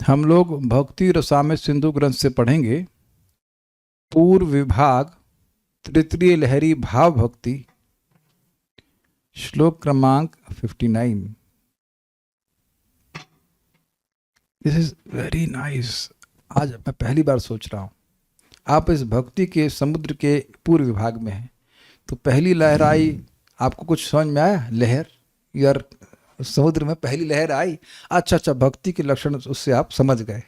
हम लोग भक्ति रसामृत सिंधु ग्रंथ से पढ़ेंगे पूर्व विभाग तृतीय लहरी भाव भक्ति, श्लोक क्रमांक 59। This is very nice. आज मैं पहली बार सोच रहा हूँ आप इस भक्ति के समुद्र के पूर्व विभाग में हैं। तो पहली लहर आई, आपको कुछ समझ में आया? लहर यार, समुद्र में पहली लहर आई, अच्छा अच्छा, भक्ति के लक्षण उससे आप समझ गए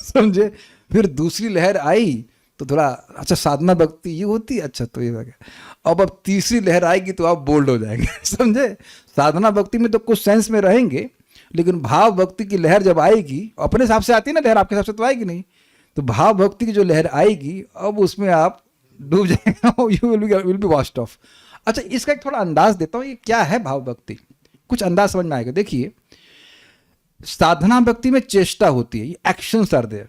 समझे। फिर दूसरी लहर आई तो थोड़ा अच्छा, साधना भक्ति ये होती है, अच्छा तो ये हो गया। अब तीसरी लहर आएगी तो आप बोल्ड हो जाएंगे समझे। साधना भक्ति में तो कुछ सेंस में रहेंगे, लेकिन भाव भक्ति की लहर जब आएगी, अपने हिसाब से आती है ना लहर, आपके हिसाब से तो आएगी नहीं। तो भाव भक्ति की जो लहर आएगी, अब उसमें आप डूब जाएंगे, you will B washed of. अच्छा, इसका एक थोड़ा अंदाज देता हूँ, ये क्या है भाव भक्ति, कुछ अंदाज समझ में आएगा। देखिए, साधना भक्ति में चेष्टा होती है, ये एक्शंस आर देयर,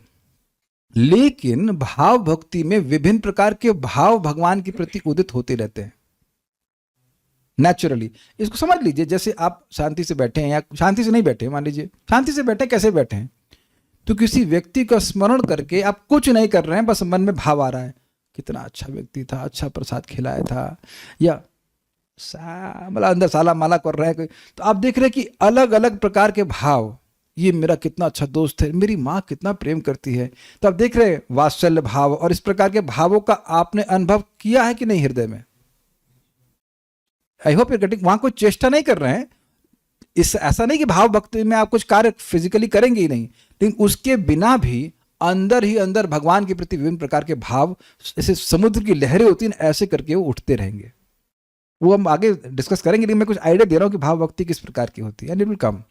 लेकिन भाव भक्ति में विभिन्न प्रकार के भाव भगवान के प्रति उदित होते रहते हैं नेचुरली। इसको समझ लीजिए, जैसे आप शांति से बैठे हैं या शांति से नहीं बैठे, मान लीजिए शांति से बैठे, कैसे बैठे हैं, तो किसी व्यक्ति का स्मरण करके आप कुछ नहीं कर रहे हैं, बस मन में भाव आ रहा है, कितना अच्छा व्यक्ति था, अच्छा प्रसाद खिलाया था, या मतलब अंदर साला माला कर रहे हैं, तो आप देख रहे हैं कि अलग अलग प्रकार के भाव, ये मेरा कितना अच्छा दोस्त है, मेरी माँ कितना प्रेम करती है, तो आप देख रहे हैं वात्सल्य भाव। और इस प्रकार के भावों का आपने अनुभव किया है कि नहीं हृदय में? आई होप यू गेटिंग। वहां कोई चेष्टा नहीं कर रहे हैं, इस ऐसा नहीं कि भाव भक्ति में आप कुछ कार्य फिजिकली करेंगे ही नहीं, लेकिन उसके बिना भी अंदर ही अंदर भगवान के प्रति विभिन्न प्रकार के भाव, जैसे समुद्र की लहरें होती हैं, ऐसे करके वो उठते रहेंगे। वो हम आगे डिस्कस करेंगे, लेकिन मैं कुछ आइडिया दे रहा हूं कि भाव भक्ति किस प्रकार की होती है, एंड इट विल कम।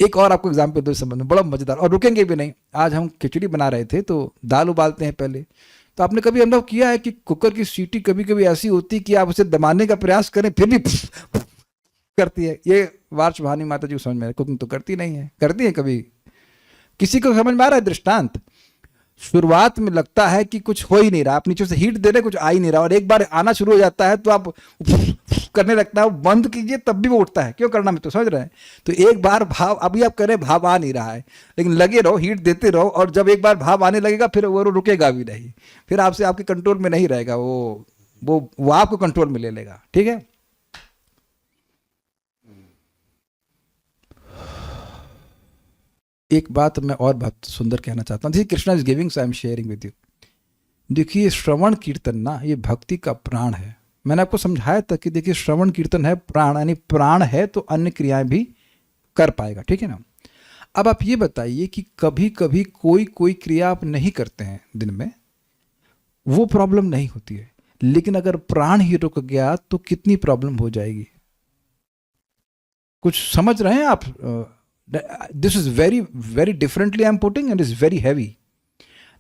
एक और आपको एग्जाम्पल दो संबंध में, बड़ा मजेदार, और रुकेंगे भी नहीं। आज हम खिचड़ी बना रहे थे, तो दाल उबालते हैं पहले, तो आपने कभी अनुभव किया है कि कुकर की सीटी कभी कभी ऐसी होती है कि आप उसे दबाने का प्रयास करें फिर भी करती है? ये वार्ष भानी माता जी को समझ में, कुकिंग तो करती नहीं है, करती है कभी? किसी को समझ में आ रहा है दृष्टांत? शुरुआत में लगता है कि कुछ हो ही नहीं रहा, आप नीचे से हीट दे रहे, कुछ आ ही नहीं रहा, और एक बार आना शुरू हो जाता है तो आप करने लगता है, बंद कीजिए तब भी वो उठता है, क्यों करना, मैं तो समझ रहे हैं। तो एक बार भाव, अभी आप करें भाव आ नहीं रहा है, लेकिन लगे रहो, हीट देते रहो, और जब एक बार भाव आने लगेगा फिर वो रुकेगा भी नहीं, फिर आपसे आपके कंट्रोल में नहीं रहेगा, वो आपको कंट्रोल में ले लेगा। ठीक है, एक बात मैं और बात सुंदर कहना चाहता हूँ, this Krishna is giving, so I am sharing with you. देखिए, श्रवण कीर्तन ना, ये भक्ति का प्राण है। मैंने आपको समझाया था कि देखिए, श्रवण कीर्तन है प्राण, यानी प्राण है तो अन्य क्रियाएं भी कर पाएगा, ठीक है ना। अब आप ये बताइए कि कभी कभी कोई कोई क्रिया आप नहीं करते हैं दिन में, वो प्रॉब्लम नहीं होती है, लेकिन अगर प्राण ही रुक गया तो कितनी प्रॉब्लम हो जाएगी। कुछ समझ रहे हैं आप? This is very very differently I am putting, and is very heavy.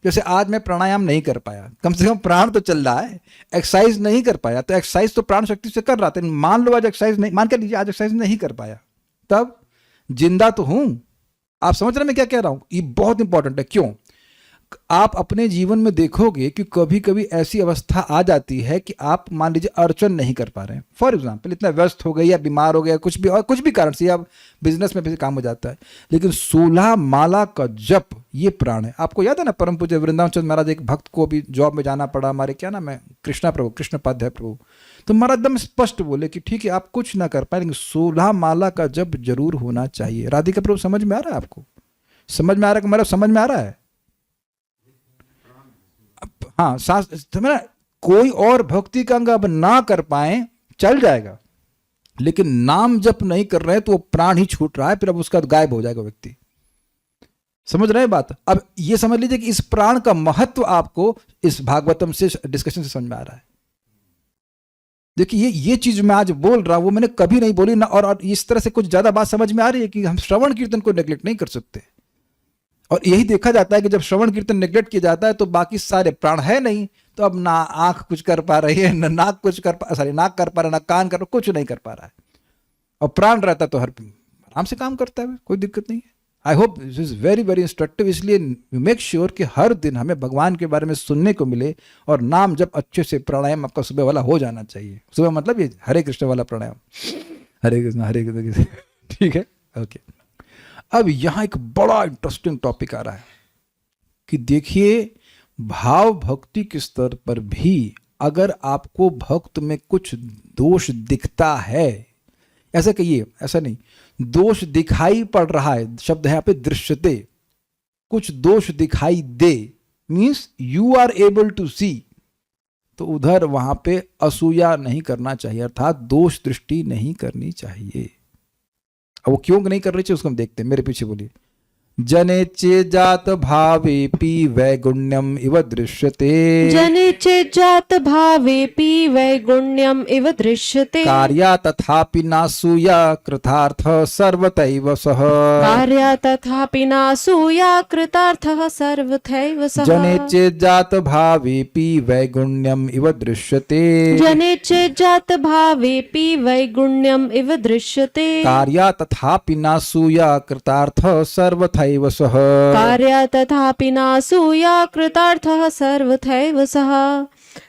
जैसे आज मैं प्राणायाम नहीं कर पाया, कम से कम प्राण तो चल रहा है। एक्सरसाइज नहीं कर पाया, तो एक्सरसाइज तो प्राण शक्ति से कर रहा था। मान लो आज एक्सरसाइज नहीं, मान कर लीजिए आज एक्सरसाइज नहीं कर पाया, तब जिंदा तो हूं। आप समझ रहे हैं मैं क्या कह रहा हूं? ये बहुत इंपॉर्टेंट है। क्यों? आप अपने जीवन में देखोगे कि कभी कभी ऐसी अवस्था आ जाती है कि आप मान लीजिए अर्चन नहीं कर पा रहे हैं, फॉर एग्जाम्पल इतना व्यस्त हो गए या बीमार हो गया, कुछ भी, और कुछ भी कारण से, या बिजनेस में भी काम हो जाता है, लेकिन 16 माला का जप, ये प्राण है। आपको याद है ना, परम पूज्य वृंदावन चंद्र महाराज, एक भक्त को भी जॉब में जाना पड़ा, हमारे क्या नाम है, कृष्णा प्रभु, कृष्ण पाध्याय प्रभु, तो महाराज एकदम स्पष्ट बोले कि ठीक है आप कुछ ना कर पाए, लेकिन 16 माला का जप जरूर होना चाहिए। राधिका प्रभु, समझ में आ रहा है आपको? समझ में आ रहा है? मतलब समझ में आ रहा है? हाँ, समझना, कोई और भक्ति का अंग अब ना कर पाए चल जाएगा, लेकिन नाम जप नहीं कर रहे तो वो प्राण ही छूट रहा है, फिर अब उसका गायब हो जाएगा व्यक्ति। समझ रहे हैं बात? अब ये समझ लीजिए कि इस प्राण का महत्व आपको इस भागवतम से, डिस्कशन से समझ में आ रहा है। देखिए, ये चीज मैं आज बोल रहा हूं, वो मैंने कभी नहीं बोली ना, और इस तरह से कुछ ज्यादा बात समझ में आ रही है कि हम श्रवण कीर्तन को नेग्लेक्ट नहीं कर सकते। और यही देखा जाता है कि जब श्रवण कीर्तन नेग्लेक्ट किया जाता है तो बाकी सारे प्राण है नहीं, तो अब ना आंख कुछ कर पा रही है, ना नाक कुछ कर पा, सॉरी नाक कर पा रहा है, ना कान कर, कुछ नहीं कर पा रहा है। और प्राण रहता तो हर आराम से काम करता है, कोई दिक्कत नहीं है। I hope this is very very instructive. इसलिए मेक श्योर कि हर दिन हमें भगवान के बारे में सुनने को मिले, और नाम जब अच्छे से, प्राणायाम आपका सुबह वाला हो जाना चाहिए। सुबह मतलब ये हरे कृष्ण वाला प्राणायाम, हरे कृष्ण हरे कृष्ण, ठीक है, ओके। अब यहां एक बड़ा इंटरेस्टिंग टॉपिक आ रहा है कि देखिए, भाव भक्ति के स्तर पर भी अगर आपको भक्त में कुछ दोष दिखता है, ऐसा कहिए, ऐसा नहीं, दोष दिखाई पड़ रहा है, शब्द है यहाँ पे दृश्यते, कुछ दोष दिखाई दे, means you are able to see, तो उधर वहां पे असूया नहीं करना चाहिए, अर्थात दोष दृष्टि नहीं करनी चाहिए। अब वो क्यों नहीं कर रही चाहिए उसको हम देखते हैं, मेरे पीछे बोलिए। जने चेजात भावेपि वैगुण्यम इव दृश्यते, जने चेज्जात भावेपि वैगुण्यम इव दृश्यते, कार्या तथापि नासूया कृतार्थ सर्वतैव सः, कार्या तथापि नासूया कृतार्थः सर्वथैव सः। जने चेजात भावेपि वैगुण्यम इव दृश्यते, जने चेज्जात भावेपि वैगुण्यम इव दृश्यते, कार्या तथापि नासूया कृतार्थ सर्वथैव सः, कार्या तथापि नासूया कृतार्थः सर्वथैव सः।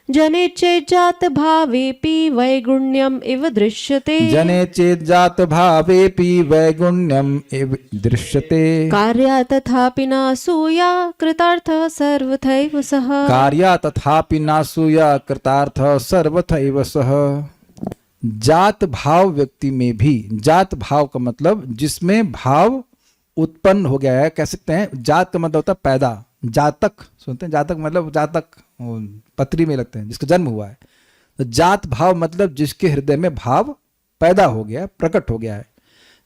जने चेज्जात भावेपि वैगुण्यम इव दृश्यते, जने चेज्जात भावेपि वैगुण्यम इव दृश्यते, कार्या तथापि नासूया कृतार्थः सर्वथैव सः, कार्या तथापि नासूया कृतार्थ सर्वथैव सः। जात भाव व्यक्ति में भी, जात भाव का मतलब जिसमें भाव उत्पन्न हो गया है, कह सकते हैं जात का मतलब होता है पैदा, जातक सुनते हैं, जातक मतलब जातक पत्री में लगते हैं, जिसका जन्म हुआ है, तो जात भाव मतलब जिसके हृदय में भाव पैदा हो गया, प्रकट हो गया है।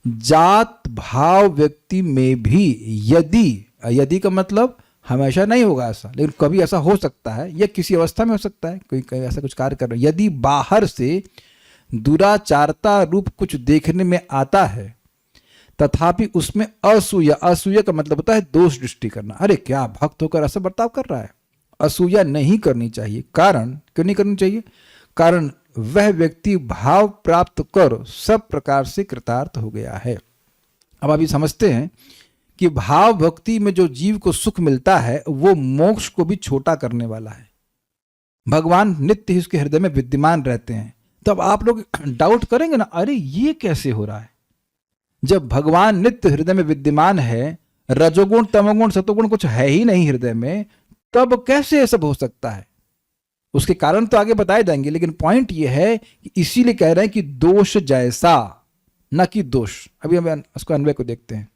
जात भाव व्यक्ति में भी यदि, यदि का मतलब हमेशा नहीं होगा ऐसा, लेकिन कभी ऐसा हो सकता है, या किसी अवस्था में हो सकता है, कोई ऐसा कुछ कार्य कर रहा है, यदि बाहर से दुराचारता रूप कुछ देखने में आता है, तथापि उसमें असूया, असूया का मतलब होता है दोष दृष्टि करना, अरे क्या भक्त होकर ऐसा बर्ताव कर रहा है, असूया नहीं करनी चाहिए। कारण क्यों नहीं करनी चाहिए? कारण वह व्यक्ति भाव प्राप्त कर सब प्रकार से कृतार्थ हो गया है। अब आप ये समझते हैं कि भाव भक्ति में जो जीव को सुख मिलता है वो मोक्ष को भी छोटा करने वाला है। भगवान नित्य ही उसके हृदय में विद्यमान रहते हैं। तब आप लोग डाउट करेंगे ना, अरे ये कैसे हो रहा है? जब भगवान नित्य हृदय में विद्यमान है, रजोगुण तमोगुण सतोगुण कुछ है ही नहीं हृदय में, तब कैसे ये सब हो सकता है? उसके कारण तो आगे बताए जाएंगे, लेकिन पॉइंट ये है कि इसीलिए कह रहे हैं कि दोष जैसा, न कि दोष। अभी हम उसको अन्वय को देखते हैं।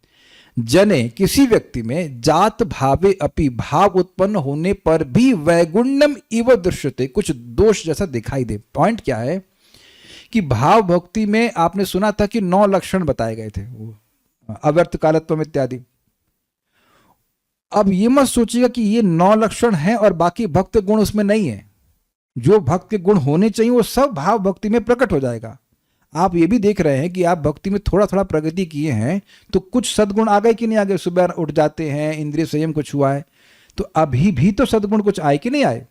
जने किसी व्यक्ति में जात भावे अपि, भाव उत्पन्न होने पर भी वैगुण्यम इव दृश्यते, कुछ दोष जैसा दिखाई दे। पॉइंट क्या है कि भाव भक्ति में आपने सुना था कि 9 लक्षण बताए गए थे, अव्यर्थ कालत्व इत्यादि। अब ये मत सोचिएगा कि ये 9 लक्षण हैं और बाकी भक्त गुण उसमें नहीं है। जो भक्त के गुण होने चाहिए वो सब भाव भक्ति में प्रकट हो जाएगा। आप ये भी देख रहे हैं कि आप भक्ति में थोड़ा थोड़ा प्रगति किए हैं तो कुछ सद्गुण आ गए कि नहीं आ गए? सुबह उठ जाते हैं, इंद्रिय संयम कुछ हुआ है, तो अभी भी तो सद्गुण कुछ आए कि नहीं आए?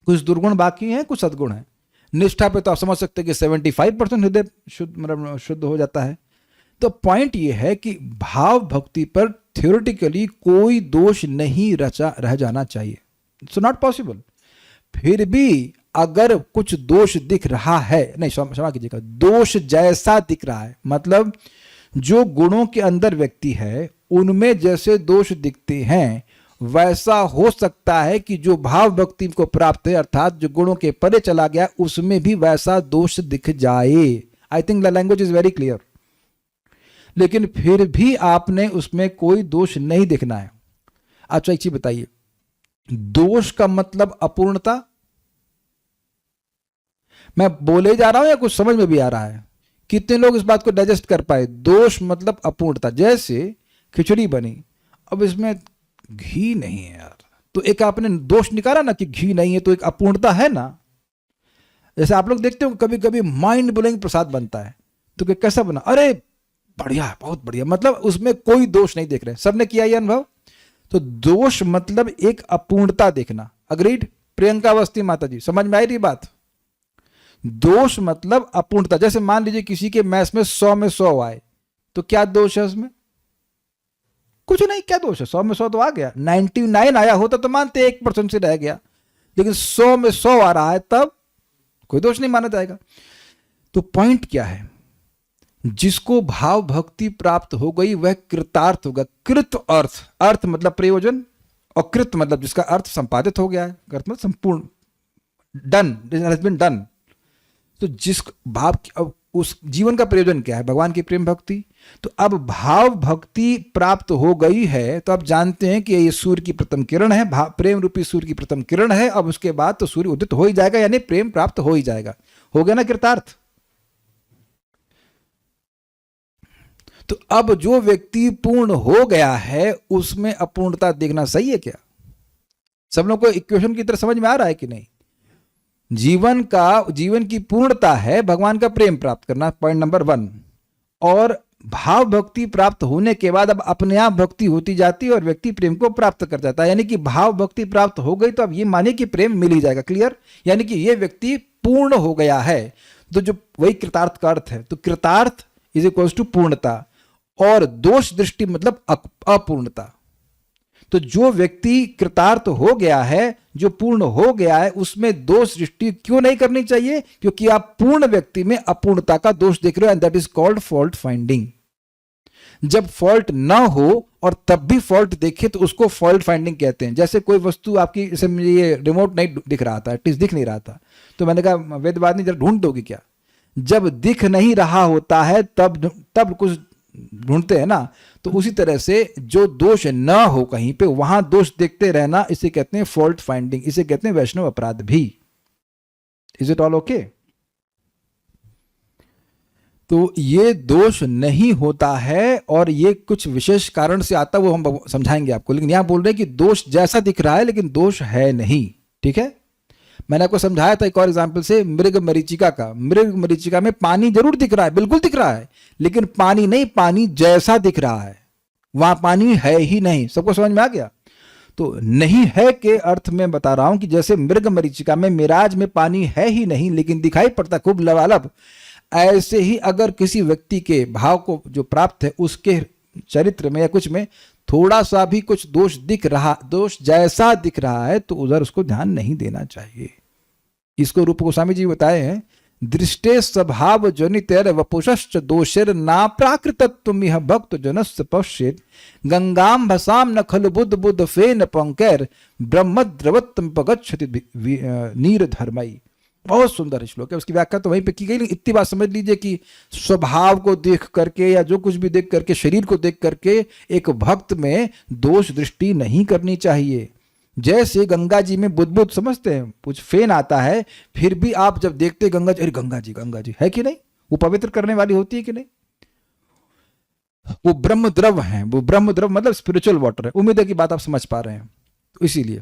कुछ दुर्गुण बाकी हैं, कुछ सद्गुण हैं। निष्ठा पे तो आप समझ सकते हैं कि 75% हृदय शुद्ध, मतलब शुद्ध हो जाता है। तो पॉइंट ये है कि भाव भक्ति पर थ्योरेटिकली कोई दोष नहीं रह जाना चाहिए। It's not possible. फिर भी अगर कुछ दोष दिख रहा है, नहीं क्षमा कीजिएगा, दोष जैसा दिख रहा है, मतलब जो गुणों के अंदर व्यक्ति है उनमें जैसे दोष दिखते हैं वैसा हो सकता है कि जो भाव भक्ति को प्राप्त है, अर्थात जो गुणों के परे चला गया, उसमें भी वैसा दोष दिख जाए। I think the language is very clear. लेकिन फिर भी आपने उसमें कोई दोष नहीं देखना है। अच्छा एक चीज बताइए, दोष का मतलब अपूर्णता? मैं बोले जा रहा हूं या कुछ समझ में भी आ रहा है? कितने लोग इस बात को डाइजेस्ट कर पाए? दोष मतलब अपूर्णता। जैसे खिचड़ी बनी, अब इसमें घी नहीं है यार, तो एक आपने दोष निकाला ना कि घी नहीं है, तो एक अपूर्णता है ना। जैसे आप लोग देखते हो कभी कभी माइंड ब्लोइंग प्रसाद बनता है, तो कैसा बना? अरे बढ़िया, बहुत बढ़िया, मतलब उसमें कोई दोष नहीं देख रहे। सबने किया ये अनुभव? तो दोष मतलब एक अपूर्णता देखना। अग्रीड? प्रियंका अवस्थी माता जी, समझ में आई रही बात? दोष मतलब अपूर्णता। जैसे मान लीजिए किसी के मैथ्स में 100 में 100 आए, तो क्या दोष है उसमें? कुछ नहीं, क्या दोष है? 100 में 100 तो आ गया। 99 आया होता तो मानते 1% से रह गया, लेकिन 100 में 100 आ रहा है, तब कोई दोष नहीं माना जाएगा। तो पॉइंट क्या है? जिसको भाव भक्ति प्राप्त हो गई वह कृतार्थ होगा। कृत अर्थ, अर्थ मतलब प्रयोजन, और कृत मतलब जिसका अर्थ संपादित हो गया है, अर्थ मतलब संपूर्ण, डन, हैज बीन डन। तो जिस भाव अब उस जीवन का प्रयोजन क्या है? भगवान की प्रेम भक्ति। तो अब भाव भक्ति प्राप्त हो गई है तो आप जानते हैं कि ये सूर्य की प्रथम किरण है, प्रेम रूपी सूर्य की प्रथम किरण है। अब उसके बाद तो सूर्य उदित हो ही जाएगा, यानी प्रेम प्राप्त हो ही जाएगा। हो गया ना कृतार्थ। तो अब जो व्यक्ति पूर्ण हो गया है उसमें अपूर्णता देखना सही है क्या? सब लोग को इक्वेशन की तरह समझ में आ रहा है कि नहीं? जीवन की पूर्णता है भगवान का प्रेम प्राप्त करना, पॉइंट नंबर 1। और भाव भक्ति प्राप्त होने के बाद अब अपने आप भक्ति होती जाती है और व्यक्ति प्रेम को प्राप्त कर जाता है। यानी कि भाव भक्ति प्राप्त हो गई तो अब ये मानिए कि प्रेम मिल ही जाएगा। क्लियर? यानी कि ये व्यक्ति पूर्ण हो गया है। तो जो वही कृतार्थ का अर्थ है। तो कृतार्थ इज इक्वल्स टू पूर्णता, और दोष दृष्टि मतलब अपूर्णता। तो जो व्यक्ति कृतार्थ हो गया है, जो पूर्ण हो गया है, उसमें दोष दृष्टि क्यों नहीं करनी चाहिए? क्योंकि आप पूर्ण व्यक्ति में अपूर्णता का दोष देख रहे हो, and that is called fault finding. जब फॉल्ट ना हो और तब भी फॉल्ट देखे तो उसको फॉल्ट फाइंडिंग कहते हैं। जैसे कोई वस्तु आपकी, जैसे मुझे ये रिमोट नहीं दिख रहा था, एटलीस्ट दिख नहीं रहा था, तो मैंने कहा वेदवादिनी जरा ढूंढ दोगे क्या? जब दिख नहीं रहा होता है तब कुछ ढूंढते हैं ना। तो उसी तरह से जो दोष न हो कहीं पे, वहां दोष देखते रहना, इसे कहते हैं फॉल्ट फाइंडिंग, इसे कहते हैं वैष्णव अपराध भी। Is it all okay? तो ये दोष नहीं होता है और ये कुछ विशेष कारण से आता है, वो हम समझाएंगे आपको। लेकिन यहां बोल रहे हैं कि दोष जैसा दिख रहा है लेकिन दोष है नहीं। ठीक है? मैंने आपको समझाया था एक और एग्जाम्पल से, मृग मरीचिका का। मृग मरीचिका में पानी जरूर दिख रहा है, बिल्कुल दिख रहा है, लेकिन पानी नहीं, पानी जैसा दिख रहा है, वहां पानी है ही नहीं। सबको समझ में आ गया? तो नहीं है के अर्थ में बता रहा हूं कि जैसे मृग मरीचिका में मिराज में पानी है ही नहीं लेकिन दिखाई पड़ता खूब लबालब, ऐसे ही अगर किसी व्यक्ति के भाव को जो प्राप्त है उसके चरित्र में या कुछ में थोड़ा सा भी कुछ दोष दिख रहा, दोष जैसा दिख रहा है, तो उधर उसको ध्यान नहीं देना चाहिए। इसको रूप गोस्वामी जी बताए हैं, दृष्टे स्वभाव जनितेर वपुषश्च दोषेर ना प्राकृतत्वमिह भक्त जनस्य पश्येत् गंगाम भसाम न खलु बुद्ध बुद्ध फेन पंकैर ब्रह्मद्रवत्तम पगच्छति नीर धर्मई। बहुत सुंदर श्लोक है, उसकी व्याख्या तो वहीं पे की गई। इतनी बात समझ लीजिए कि स्वभाव को देख करके या जो कुछ भी देख करके, शरीर को देख करके एक भक्त में दोष दृष्टि नहीं करनी चाहिए। जैसे गंगा जी में बुद्ध समझते हैं, कुछ फेन आता है, फिर भी आप जब देखते गंगा जी, अरे गंगा जी है कि नहीं, वो पवित्र करने वाली होती है कि नहीं? वो ब्रह्म द्रव है, वो ब्रह्म द्रव मतलब स्पिरिचुअल वाटर है। उम्मीद है कि बात आप समझ पा रहे हैं। तो इसीलिए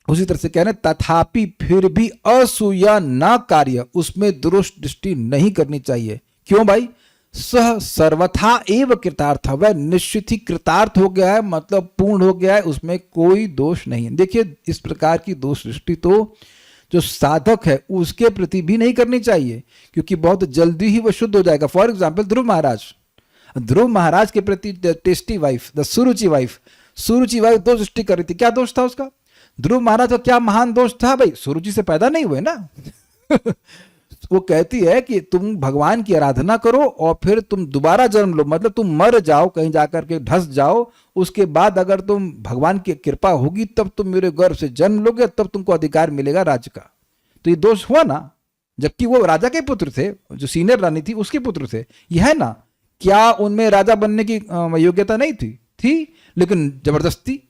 उसी तरह से कह रहे हैं, तथापि फिर भी असूया ना कार्य, उसमें दोष दृष्टि नहीं करनी चाहिए। क्यों भाई? सह सर्वथा एव कृतार्थ, वह निश्चित ही कृतार्थ हो गया है, मतलब पूर्ण हो गया है, उसमें कोई दोष नहीं है। देखिए, इस प्रकार की दोष दृष्टि तो जो साधक है उसके प्रति भी नहीं करनी चाहिए, क्योंकि बहुत जल्दी ही वह शुद्ध हो जाएगा। फॉर एग्जाम्पल ध्रुव महाराज के प्रति tasty wife, the Suruchi wife दोष दृष्टि कर रही थी। क्या दोष था उसका? ध्रुव महाराज का क्या महान दोष था भाई? सुरुचि से पैदा नहीं हुए ना। वो कहती है कि तुम भगवान की आराधना करो और फिर तुम दोबारा जन्म लो, मतलब तुम मर जाओ, कहीं जाकर के धस जाओ, उसके बाद अगर तुम भगवान की कृपा होगी तब तुम मेरे गर्भ से जन्म लोगे, तब तुमको अधिकार मिलेगा राज्य का। तो ये दोष हुआ ना, जबकि वो राजा के पुत्र थे, जो सीनियर रानी थी उसके पुत्र थे। यह है ना, क्या उनमें राजा बनने की योग्यता नहीं थी, लेकिन जबरदस्ती।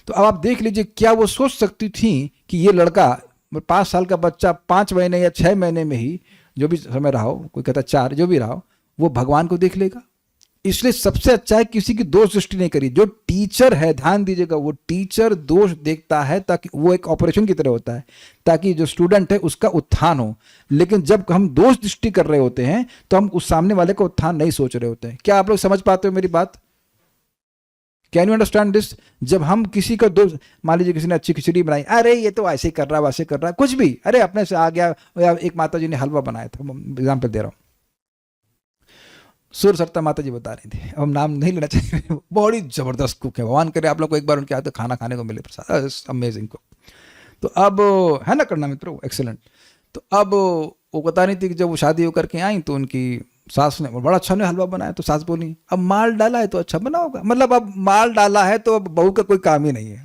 तो अब आप देख लीजिए, क्या वो सोच सकती थी कि ये लड़का 5 साल का बच्चा 5 महीने या 6 महीने में ही, जो भी समय रहा हो, कोई कहता 4, जो भी रहा हो, वो भगवान को देख लेगा? इसलिए सबसे अच्छा है किसी की दोष दृष्टि नहीं करिए। जो टीचर है, ध्यान दीजिएगा, वो टीचर दोष देखता है ताकि वो एक ऑपरेशन की तरह होता है, ताकि जो स्टूडेंट है उसका उत्थान हो। लेकिन जब हम दोष दृष्टि कर रहे होते हैं तो हम उस सामने वाले का उत्थान नहीं सोच रहे होते हैं। क्या आप लोग समझ पाते हो मेरी बात? Can you understand this? जब हम किसी का दोष, मान लीजिए किसी ने अच्छी खिचड़ी बनाई, अरे ये तो ऐसे कर रहा है, वैसे कर रहा है, कुछ भी, अरे अपने से आ गया। या एक माता जी ने हलवा बनाया था, एग्जाम्पल दे रहा हूँ, सुर सरता माता जी बता रही थी, अब हम नाम नहीं लेना चाहिए, बड़ी जबरदस्त कुक है, भगवान करे आप लोग को एक बार उनके हाथ खाना खाने को मिले, प्रसाद, अमेजिंग कुक। तो अब है ना करना मित्रों, एक्सेलेंट। तो अब वो बता रही थी कि जब वो शादी होकर के आई तो उनकी सास ने बड़ा अच्छा ने हलवा बनाया, तो सास बोली अब माल डाला है तो अच्छा बना होगा, मतलब अब माल डाला है तो अब बहू का कोई काम ही नहीं है,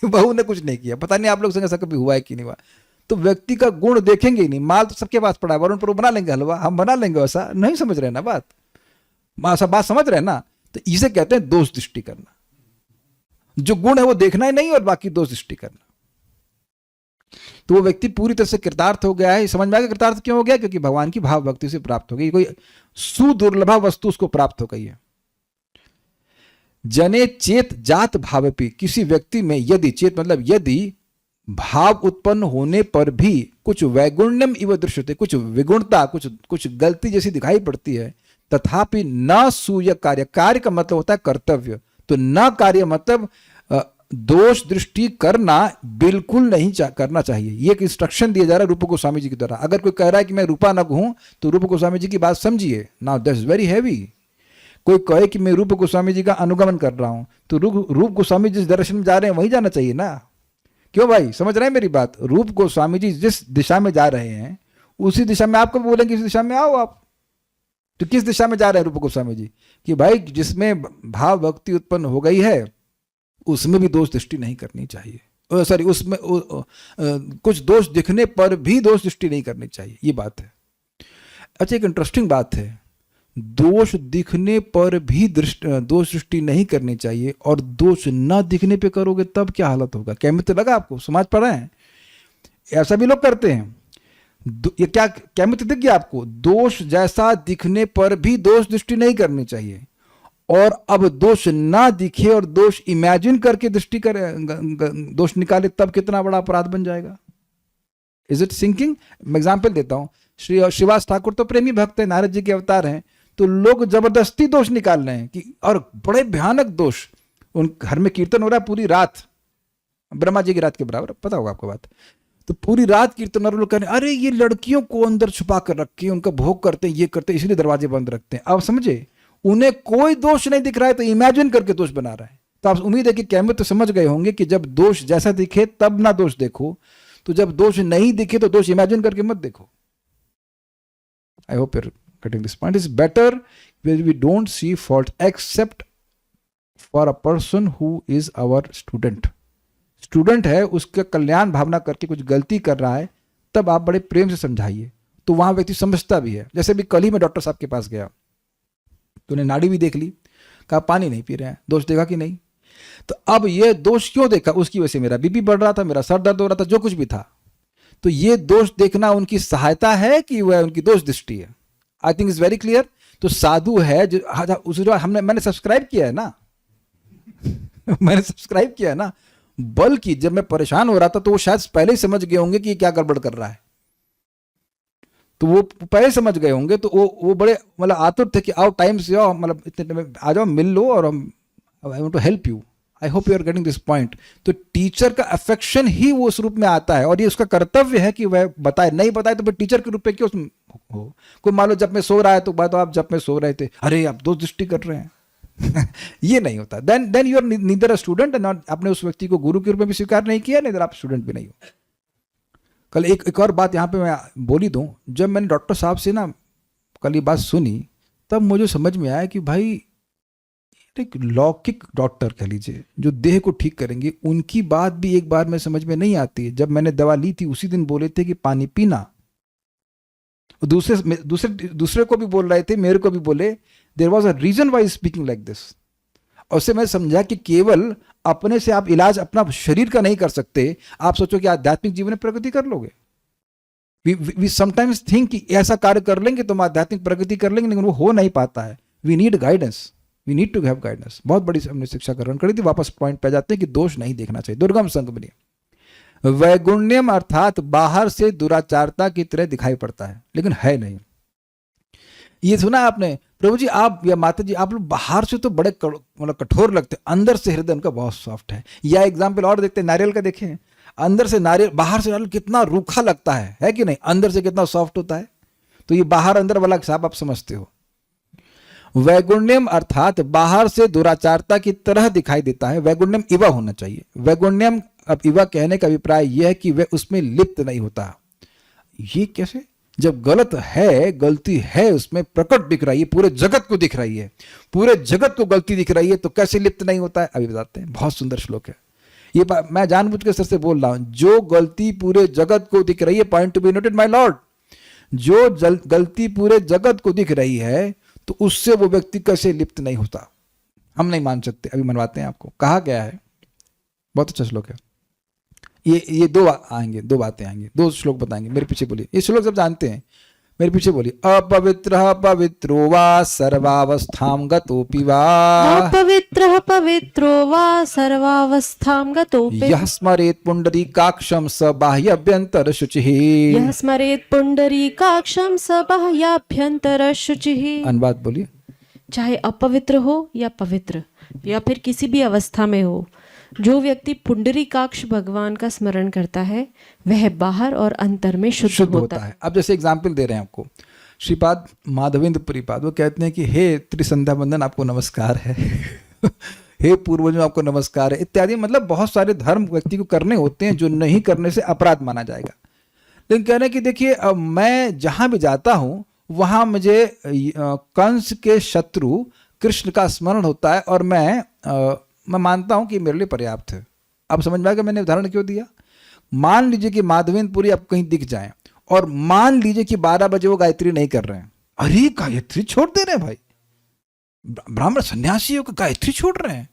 बहू ने कुछ नहीं किया। पता नहीं आप लोग संग ऐसा कभी हुआ है कि नहीं हुआ। तो व्यक्ति का गुण देखेंगे ही नहीं, माल तो सबके पास पड़ा है, वरुण प्रभु बना लेंगे हलवा, हम बना लेंगे, वैसा नहीं समझ रहे ना बात, सब बात समझ रहे ना। तो इसे कहते हैं दोष दृष्टि करना। जो गुण है वो देखना ही नहीं और बाकी दोष दृष्टि करना। तो वो व्यक्ति पूरी तरह से कृतार्थ हो गया है। समझ में आ गया कृतार्थ क्यों हो गया? क्योंकि भगवान की भाव भक्ति से प्राप्त हो गई, कोई सुदुर्लभा वस्तु उसको प्राप्त हो गई है। जने चेत जात भावपि, किसी व्यक्ति में यदि, चेत मतलब यदि, भाव उत्पन्न होने पर भी कुछ वैगुण्यम इव दृश्यते, कुछ विगुणता, कुछ गलती जैसी दिखाई पड़ती है, तथापि न सूय कार्य, कार्य का मतलब होता है कर्तव्य, तो न कार्य मतलब दोष दृष्टि करना बिल्कुल नहीं करना चाहिए। ये एक इंस्ट्रक्शन दिया जा रहा है रूप गोस्वामी जी के द्वारा। अगर कोई कह रहा है कि मैं रूपानग हूं तो रूप गोस्वामी जी की बात समझिए। Now that's very heavy. कोई कहे कि मैं रूप गोस्वामी जी का अनुगमन कर रहा हूं तो रूप गोस्वामी जिस दर्शन में जा रहे हैं वहीं जाना चाहिए ना। क्यों भाई, समझ रहे हैं मेरी बात? रूप गोस्वामी जी जिस दिशा में जा रहे हैं उसी दिशा में आपको बोलेंगे इस दिशा में आओ आप। तो किस दिशा में जा रहे हैं रूप गोस्वामी जी? कि भाई जिसमें भाव भक्ति उत्पन्न हो गई है उसमें भी दोष दृष्टि नहीं करनी चाहिए। सॉरी, उसमें कुछ दोष दिखने पर भी दोष दृष्टि नहीं करनी चाहिए, ये बात है। अच्छा, एक इंटरेस्टिंग बात है, दोष दिखने पर भी दोष दृष्टि नहीं करनी चाहिए और दोष न दिखने पे करोगे तब क्या हालत होगा? क्या मित्र लगा आपको? समाज पढ़ रहे हैं? ऐसा भी लोग करते हैं। ये क्या मित्र दिख गया आपको? दोष जैसा दिखने पर भी दोष दृष्टि नहीं करनी चाहिए, और अब दोष ना दिखे और दोष इमेजिन करके दृष्टि करे, दोष निकाले, तब कितना बड़ा अपराध बन जाएगा। Is it sinking? मैं एग्जाम्पल देता हूं। श्री श्रीवास ठाकुर तो प्रेमी भक्त है, नारद जी के अवतार हैं, तो लोग जबरदस्ती दोष निकाल रहे हैं कि, और बड़े भयानक दोष। उन घर में कीर्तन हो रहा है पूरी रात, ब्रह्मा जी की रात के बराबर, पता होगा आपको बात। तो पूरी रात कीर्तन और लोग कह रहे हैं अरे ये लड़कियों को अंदर छुपा कर रखे, उनका भोग करते हैं, ये करते हैं, इसलिए दरवाजे बंद रखते हैं। अब समझे, उन्हें कोई दोष नहीं दिख रहा है तो इमेजिन करके दोष बना रहा है। तो आप उम्मीद है कि कैमरे तो समझ गए होंगे कि जब दोष जैसा दिखे तब ना दोष देखो, तो जब दोष नहीं दिखे तो दोष इमेजिन करके मत देखो। I hope you are getting this point. Is better when we don't see fault except for a person who is our student. Student है, उसका कल्याण भावना करके कुछ गलती कर रहा है, तब आप बड़े प्रेम से समझाइए, तो वहां व्यक्ति समझता भी है। जैसे भी कल ही मैं डॉक्टर साहब के पास गया, तो उन्हें नाड़ी भी देख ली, कहा पानी नहीं पी रहे हैं, दोष देखा कि नहीं? तो अब ये दोष क्यों देखा? उसकी वजह से मेरा बीपी बढ़ रहा था, मेरा सर दर्द हो रहा था, जो कुछ भी था। तो ये दोष देखना उनकी सहायता है कि वह उनकी दोष दृष्टि है? I think is very clear. तो साधु है जो मैंने सब्सक्राइब किया है ना मैंने सब्सक्राइब किया है ना, बल्कि जब मैं परेशान हो रहा था तो वो शायद पहले ही समझ गए होंगे कि क्या गड़बड़ कर रहा है, तो वो पहले समझ गए होंगे। तो वो बड़े मतलब आतुर थे कि आओ टाइम से आओ, मतलब इतने में आ जाओ, मिल लो, और हम I want to help you. I hope you are getting this point. तो टीचर का अफेक्शन ही वो उस रूप में आता है, और ये उसका कर्तव्य है कि वह बताए। नहीं बताए तो फिर टीचर के रूप में क्यों हो? कोई मान लो जब मैं सो रहा है तो बात, आप जब मैं सो रहे थे, अरे आप दोष दृष्टि कर रहे हैं ये नहीं होता। Then you are neither a student, not, आपने उस व्यक्ति को गुरु के रूप में भी स्वीकार नहीं किया, नहीं आप स्टूडेंट भी नहीं हो। कल एक और बात यहाँ पे मैं बोली दूं। जब मैंने डॉक्टर साहब से ना कल ये बात सुनी, तब मुझे समझ में आया कि भाई एक लौकिक डॉक्टर कह लीजिए जो देह को ठीक करेंगे, उनकी बात भी एक बार में समझ में नहीं आती है। जब मैंने दवा ली थी उसी दिन बोले थे कि पानी पीना, दूसरे को भी बोल रहे थे, मेरे को भी बोले। There was a reason why speaking like this. और उससे मैं समझा कि केवल अपने से आप इलाज अपना शरीर का नहीं कर सकते। आप सोचो कि आध्यात्मिक जीवन में प्रगति कर लोगे। वी समटाइम्स थिंक कि ऐसा कार्य कर लेंगे तो हम आध्यात्मिक प्रगति कर लेंगे, लेकिन वो हो नहीं पाता है। We need guidance, we need to have guidance. बहुत बड़ी हमने शिक्षा ग्रहण करी थी। वापस पॉइंट पे जाते हैं कि दोष नहीं देखना चाहिए। दुर्गम संग बनिए। वैगुण्यम अर्थात बाहर से दुराचारता की तरह दिखाई पड़ता है, लेकिन है नहीं। ये सुना आपने, प्रभु जी आप या माता जी आप लोग बाहर से तो बड़े मतलब कठोर लगते, अंदर से हृदय उनका बहुत सॉफ्ट है। या एग्जाम्पल और देखते हैं, नारियल का देखें। अंदर से नारियल, बाहर से नारियल कितना रूखा लगता है कि नहीं? अंदर से कितना सॉफ्ट होता है। तो ये बाहर अंदर वाला हिसाब आप समझते हो। वैगुण्यम अर्थात बाहर से दुराचारता की तरह दिखाई देता है। वैगुण्यम इवा होना चाहिए। वैगुण्यम, अब इवा कहने का अभिप्राय यह है कि वह उसमें लिप्त नहीं होता। ये कैसे? जब गलत है, गलती है उसमें प्रकट दिख रही है, पूरे जगत को दिख रही है, पूरे जगत को गलती दिख रही है, तो कैसे लिप्त नहीं होता है? अभी बताते हैं। बहुत सुंदर श्लोक है ये। मैं जानबूझ के सर से बोल रहा हूं, जो गलती पूरे जगत को दिख रही है, point to be noted my Lord, जो गलती पूरे जगत को दिख रही है, तो उससे वो व्यक्ति कैसे लिप्त नहीं होता? हम नहीं मान सकते। अभी मनवाते हैं आपको। कहा गया है, बहुत अच्छा श्लोक है ये दो आएंगे, दो बातें आएंगी, दो श्लोक बताएंगे। मेरे पीछे बोलिए, ये श्लोक सब जानते हैं, मेरे पीछे बोलिए। अपवित्रः पवित्रो वा सर्वावस्थां गतोऽपि वा, अपवित्रः पवित्रो वा सर्वावस्थां गतोऽपि, यः स्मरेत् पुण्डरीकाक्षं स बाह्याभ्यन्तर शुचिः। यः स्मरेत् पुण्डरीकाक्षं स बाह्याभ्यन्तर शुचिः। अनुवाद बोलिए। चाहे अपवित्र हो या पवित्र, या फिर किसी भी अवस्था में हो, जो व्यक्ति पुंडरीकाक्ष भगवान का स्मरण करता है वह बाहर और अंतर में शुद्ध होता है। अब जैसे एग्जाम्पल दे रहे हैं आपको, श्रीपाद माधवेंद्र पुरीपाद वो कहते हैं कि हे त्रिसंध्या बंदन आपको नमस्कार है हे पूर्वजों आपको नमस्कार है, इत्यादि। मतलब बहुत सारे धर्म व्यक्ति को करने होते हैं जो नहीं करने से अपराध माना जाएगा। लेकिन कह रहे हैं कि देखिए, अब मैं जहां भी जाता हूं वहां मुझे कंस के शत्रु कृष्ण का स्मरण होता है, और मैं मानता हूं कि मेरे लिए पर्याप्त है। अब समझ में आएगा मैंने उदाहरण क्यों दिया। मान लीजिए कि माधवेंद्र पुरी आपको कहीं दिख जाए, और मान लीजिए कि 12 बजे वो गायत्री नहीं कर रहे हैं। अरे गायत्री छोड़ दे रहे हैं भाई, ब्राह्मण सन्यासी होकर गायत्री छोड़ रहे हैं।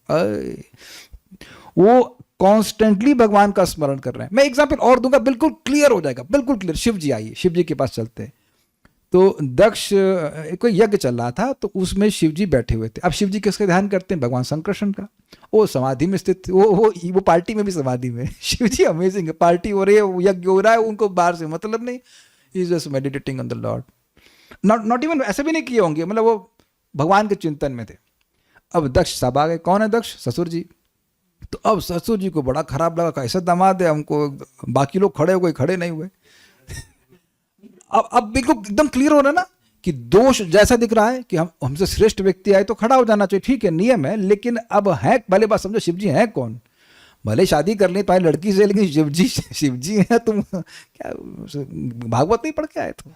वो कॉन्स्टेंटली भगवान का स्मरण कर रहे हैं। मैं एग्जाम्पल और दूंगा, बिल्कुल क्लियर हो जाएगा, बिल्कुल क्लियर। शिव जी आइए, शिव जी के पास चलते हैं। तो दक्ष कोई यज्ञ चल रहा था, तो उसमें शिव जी बैठे हुए थे। अब शिव जी किसका ध्यान करते हैं? भगवान शंकरषण का। वो समाधि में स्थित, वो पार्टी में भी समाधि में। शिव जी अमेजिंग है, पार्टी हो रही है, यज्ञ हो रहा है, उनको बाहर से मतलब नहीं, he is just meditating on the Lord. Not even ऐसे भी नहीं किए होंगे, मतलब वो भगवान के चिंतन में थे। अब दक्ष साहब आ गए। कौन है दक्ष? ससुर जी। तो अब ससुर जी को बड़ा खराब लगा, कैसा दामाद है, हमको बाकी लोग खड़े हो गए, खड़े नहीं हुए। अब बिल्कुल एकदम क्लियर हो रहा है ना कि दोष जैसा दिख रहा है कि हमसे श्रेष्ठ व्यक्ति आए तो खड़ा हो जाना चाहिए, ठीक है, नियम है। लेकिन अब है, पहले बात समझो, शिव जी हैं कौन? भले शादी कर ली पाए लड़की से, लेकिन शिव जी हैं। तुम क्या भागवत नहीं पढ़ के आए थे?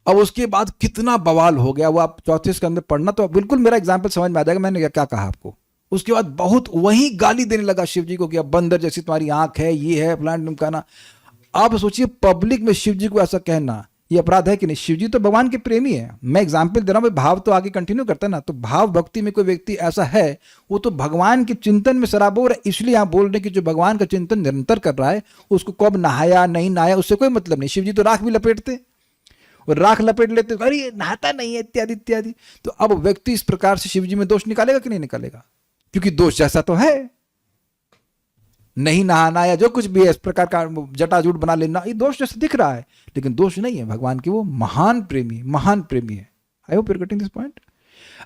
अब उसके बाद कितना बवाल हो गया, वो आप चौथे स्कंद में पढ़ना, तो बिल्कुल मेरा एग्जाम्पल समझ में आ जाएगा मैंने क्या कहा आपको। उसके बाद बहुत वही गाली देने लगा शिव जी को कि अब बंदर जैसी तुम्हारी आंख है, ये है, फलान ढिमकाना। आप सोचिए, पब्लिक में शिव जी को ऐसा कहना, ये अपराध है कि नहीं? शिव जी तो भगवान के प्रेमी है। मैं एग्जाम्पल दे रहा हूं, भाव तो आगे कंटिन्यू करता है ना। तो भाव भक्ति में कोई व्यक्ति ऐसा है, वो तो भगवान के चिंतन में सराबोर है। इसलिए आप बोल रहे हैं कि जो भगवान का चिंतन निरंतर कर रहा है, उसको कब नहाया नहीं नहाया उससे कोई मतलब नहीं। शिव जी तो राख भी लपेटते, और राख लपेट लेते, अरे ये नहाता नहीं है, इत्यादि इत्यादि। तो अब व्यक्ति इस प्रकार से शिव जी में दोष निकालेगा कि नहीं निकालेगा? क्योंकि दोष जैसा तो है, नहीं नहाना या जो कुछ भी है, इस प्रकार का जटाजूट बना लेना, ये दोष जैसे दिख रहा है, लेकिन दोष नहीं है। भगवान की वो महान प्रेमी है। I hope you are getting this point.